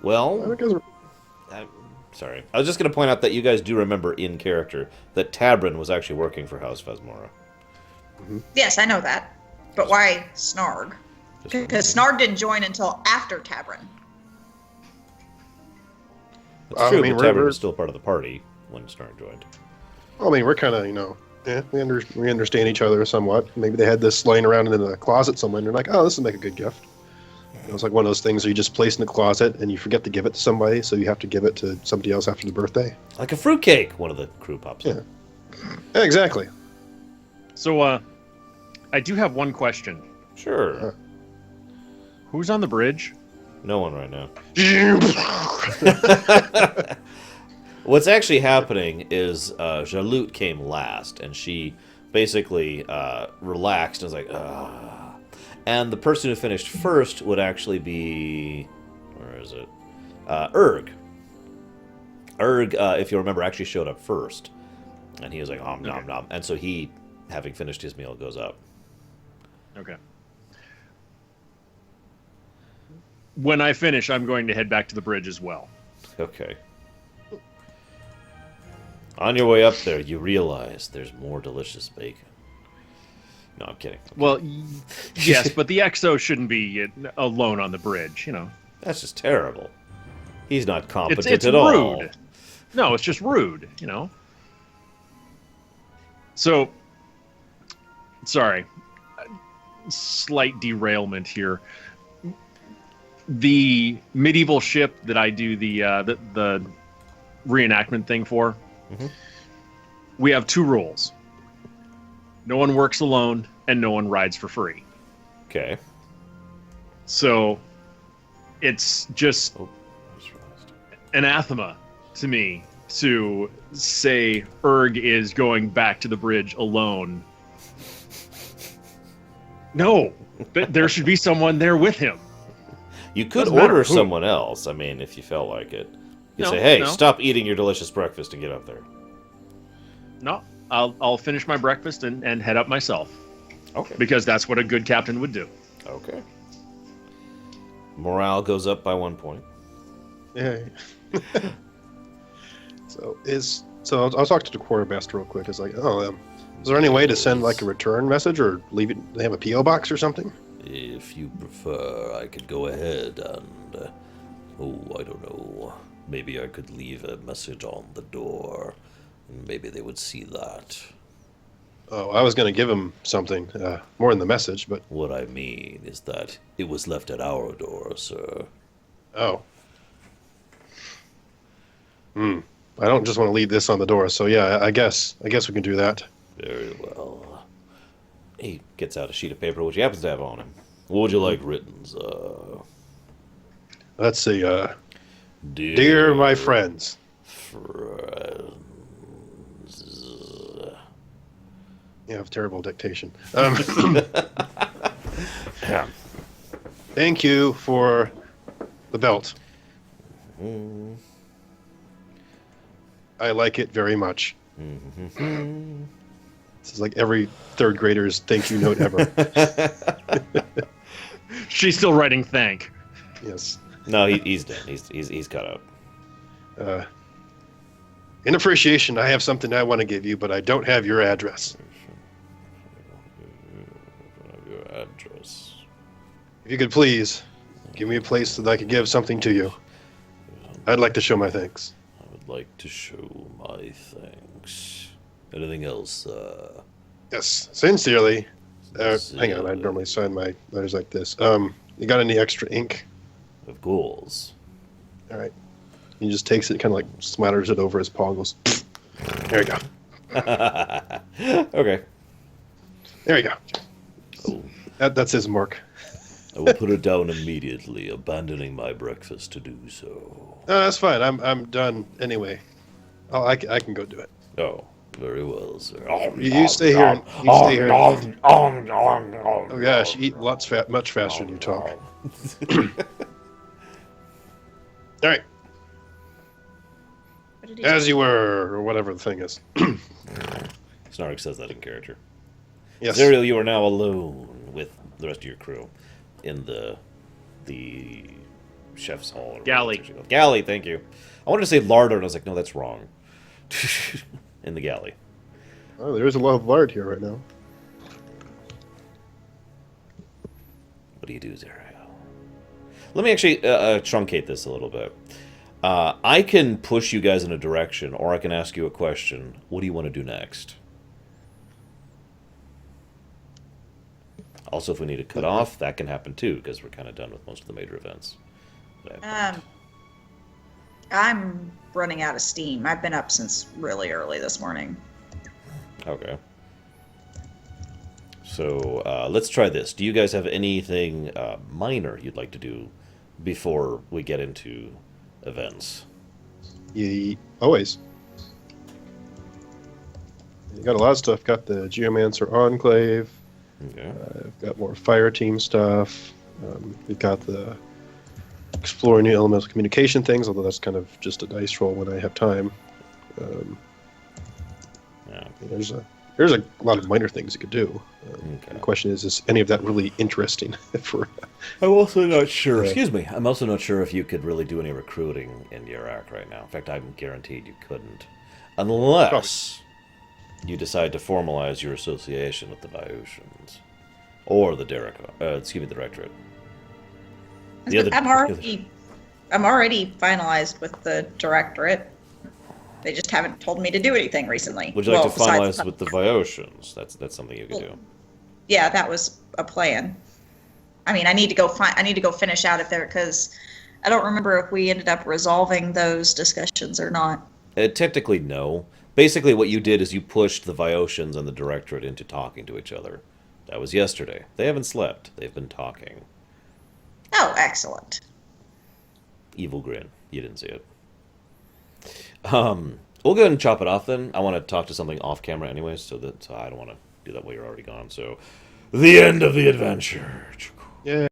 S1: Well,
S3: Because
S1: I'm sorry. I was just going to point out that you guys do remember in character that Tabrin was actually working for House Vasmora.
S2: Yes, I know that. But why Snarg? Because Snarg didn't join until after Tabrin.
S1: That's
S3: I
S1: true,
S3: mean,
S1: but
S3: we're-
S1: Tabrin was still part of the party when Snarg joined.
S3: I mean, we're kind of we understand each other somewhat. Maybe they had this laying around in the closet somewhere, and they're like, oh, this would make a good gift. It's like one of those things where you just place in the closet and you forget to give it to somebody, so you have to give it to somebody else after the birthday.
S1: Like a fruitcake, one of the crew pops up.
S3: Yeah, exactly.
S4: So, I do have one question.
S1: Sure.
S4: Who's on the bridge?
S1: No one right now. What's actually happening is Jaloot came last, and she basically relaxed and was like, ugh. And the person who finished first would actually be... Where is it? Erg. Erg, if you remember, actually showed up first. And he was like, nom, nom, nom. And so he, having finished his meal, goes up.
S4: Okay. When I finish, I'm going to head back to the bridge as well.
S1: Okay. On your way up there, you realize there's more delicious bacon. No, I'm kidding.
S4: Well, yes, but the XO shouldn't be alone on the bridge, you know.
S1: That's just terrible. He's not competent
S4: It's
S1: at
S4: rude.
S1: all.
S4: No, it's just rude, you know. So, sorry, slight derailment here. The medieval ship that I do the reenactment thing for, we have two rules. No one works alone, and no one rides for free.
S1: Okay.
S4: So it's just
S1: Oh, I just realized.
S4: anathema to me to say Erg is going back to the bridge alone. No, there should be someone there with him.
S1: You could
S4: Doesn't matter
S1: order
S4: who.
S1: someone else. I mean, if you felt like it. You
S4: No,
S1: say, "Hey,
S4: no.
S1: stop eating your delicious breakfast and get up there."
S4: No, I'll finish my breakfast and head up myself
S1: Okay.
S4: because that's what a good captain would do.
S1: Okay. Morale goes up by 1 point.
S3: Yeah. So I'll talk to the quartermaster real quick. It's like, is there any way to send like a return message or leave it? They have a PO box or something?
S1: If you prefer, I could go ahead and, I don't know. Maybe I could leave a message on the door, and maybe they would see that.
S3: Oh, I was going to give him something more in the message, but
S1: What I mean is that it was left at our door, sir.
S3: oh, I don't just want to leave this on the door. So yeah, I guess we can do that.
S1: Very well. He gets out a sheet of paper, which he happens to have on him. What would you like written, sir?
S3: Let's see. Dear my friends.
S1: Friends.
S3: You have terrible dictation.
S1: Yeah.
S3: Thank you for the belt.
S1: Mm.
S3: I like it very much.
S1: Mhm.
S3: This is like every third grader's thank you note ever.
S4: She's still writing thank.
S3: Yes.
S1: No, he's dead. He's cut out.
S3: In appreciation, I have something I want to give you, but I don't have your address.
S1: Your address.
S3: If you could please give me a place that I could give something to you. I'd like to show my thanks.
S1: I would like to show my thanks. Anything else?
S3: Yes, sincerely. Hang on, I normally sign my letters like this. You got any extra ink?
S1: Of course.
S3: All right. He just takes it, kind of like smatters it over his paw, and goes, there you go.
S1: Okay.
S3: There you go.
S1: Oh,
S3: That's his mark.
S1: I will put it down immediately, abandoning my breakfast to do so.
S3: No, that's fine. I'm done anyway. I can go do it.
S1: Oh, very well, sir.
S3: You stay here. You stay here. Oh gosh, you eat much faster than you talk. All right,
S2: What did he
S3: as you were, or whatever the thing is.
S1: Snark says that in character.
S3: Yes.
S1: Zerial, you are now alone with the rest of your crew in the chef's hall. Or
S4: Galley.
S1: whatever it's called. Galley, thank you. I wanted to say larder, and I was like, no, that's wrong. In the galley.
S3: Oh, there is a lot of lard here right now.
S1: What do you do, Zerial? Let me actually truncate this a little bit. I can push you guys in a direction, or I can ask you a question. What do you want to do next? Also, if we need to cut off, that can happen too, because we're kind of done with most of the major events.
S2: I'm running out of steam. I've been up since really early this morning.
S1: Okay. So let's try this. Do you guys have anything minor you'd like to do before we get into events?
S3: Always. You got a lot of stuff. Got the Geomancer Enclave.
S1: Okay.
S3: I've got more fire team stuff. We've got the exploring new elemental communication things, although that's kind of just a dice roll when I have time.
S1: Yeah.
S3: There's a lot of minor things you could do.
S1: Okay.
S3: The question is any of that really interesting? For
S1: I'm also not sure.
S3: Yeah.
S1: Excuse me. I'm also not sure if you could really do any recruiting in Iraq right now. In fact, I'm guaranteed you couldn't, unless you decide to formalize your association with the Vaotians or the the Directorate.
S2: I'm already finalized with the Directorate. They just haven't told me to do anything recently.
S1: Would you like to
S2: besides
S1: finalize with the Vaotians? That's something you could do.
S2: Yeah, that was a plan. I mean, I need to go finish out if there, because I don't remember if we ended up resolving those discussions or not.
S1: Technically, no. Basically, what you did is you pushed the Vaotians and the Directorate into talking to each other. That was yesterday. They haven't slept. They've been talking.
S2: Oh, excellent.
S1: Evil grin. You didn't see it. We'll go ahead and chop it off then. I want to talk to something off camera anyways, so I don't want to do that while you're already gone. So, the end of the adventure.
S3: Yeah.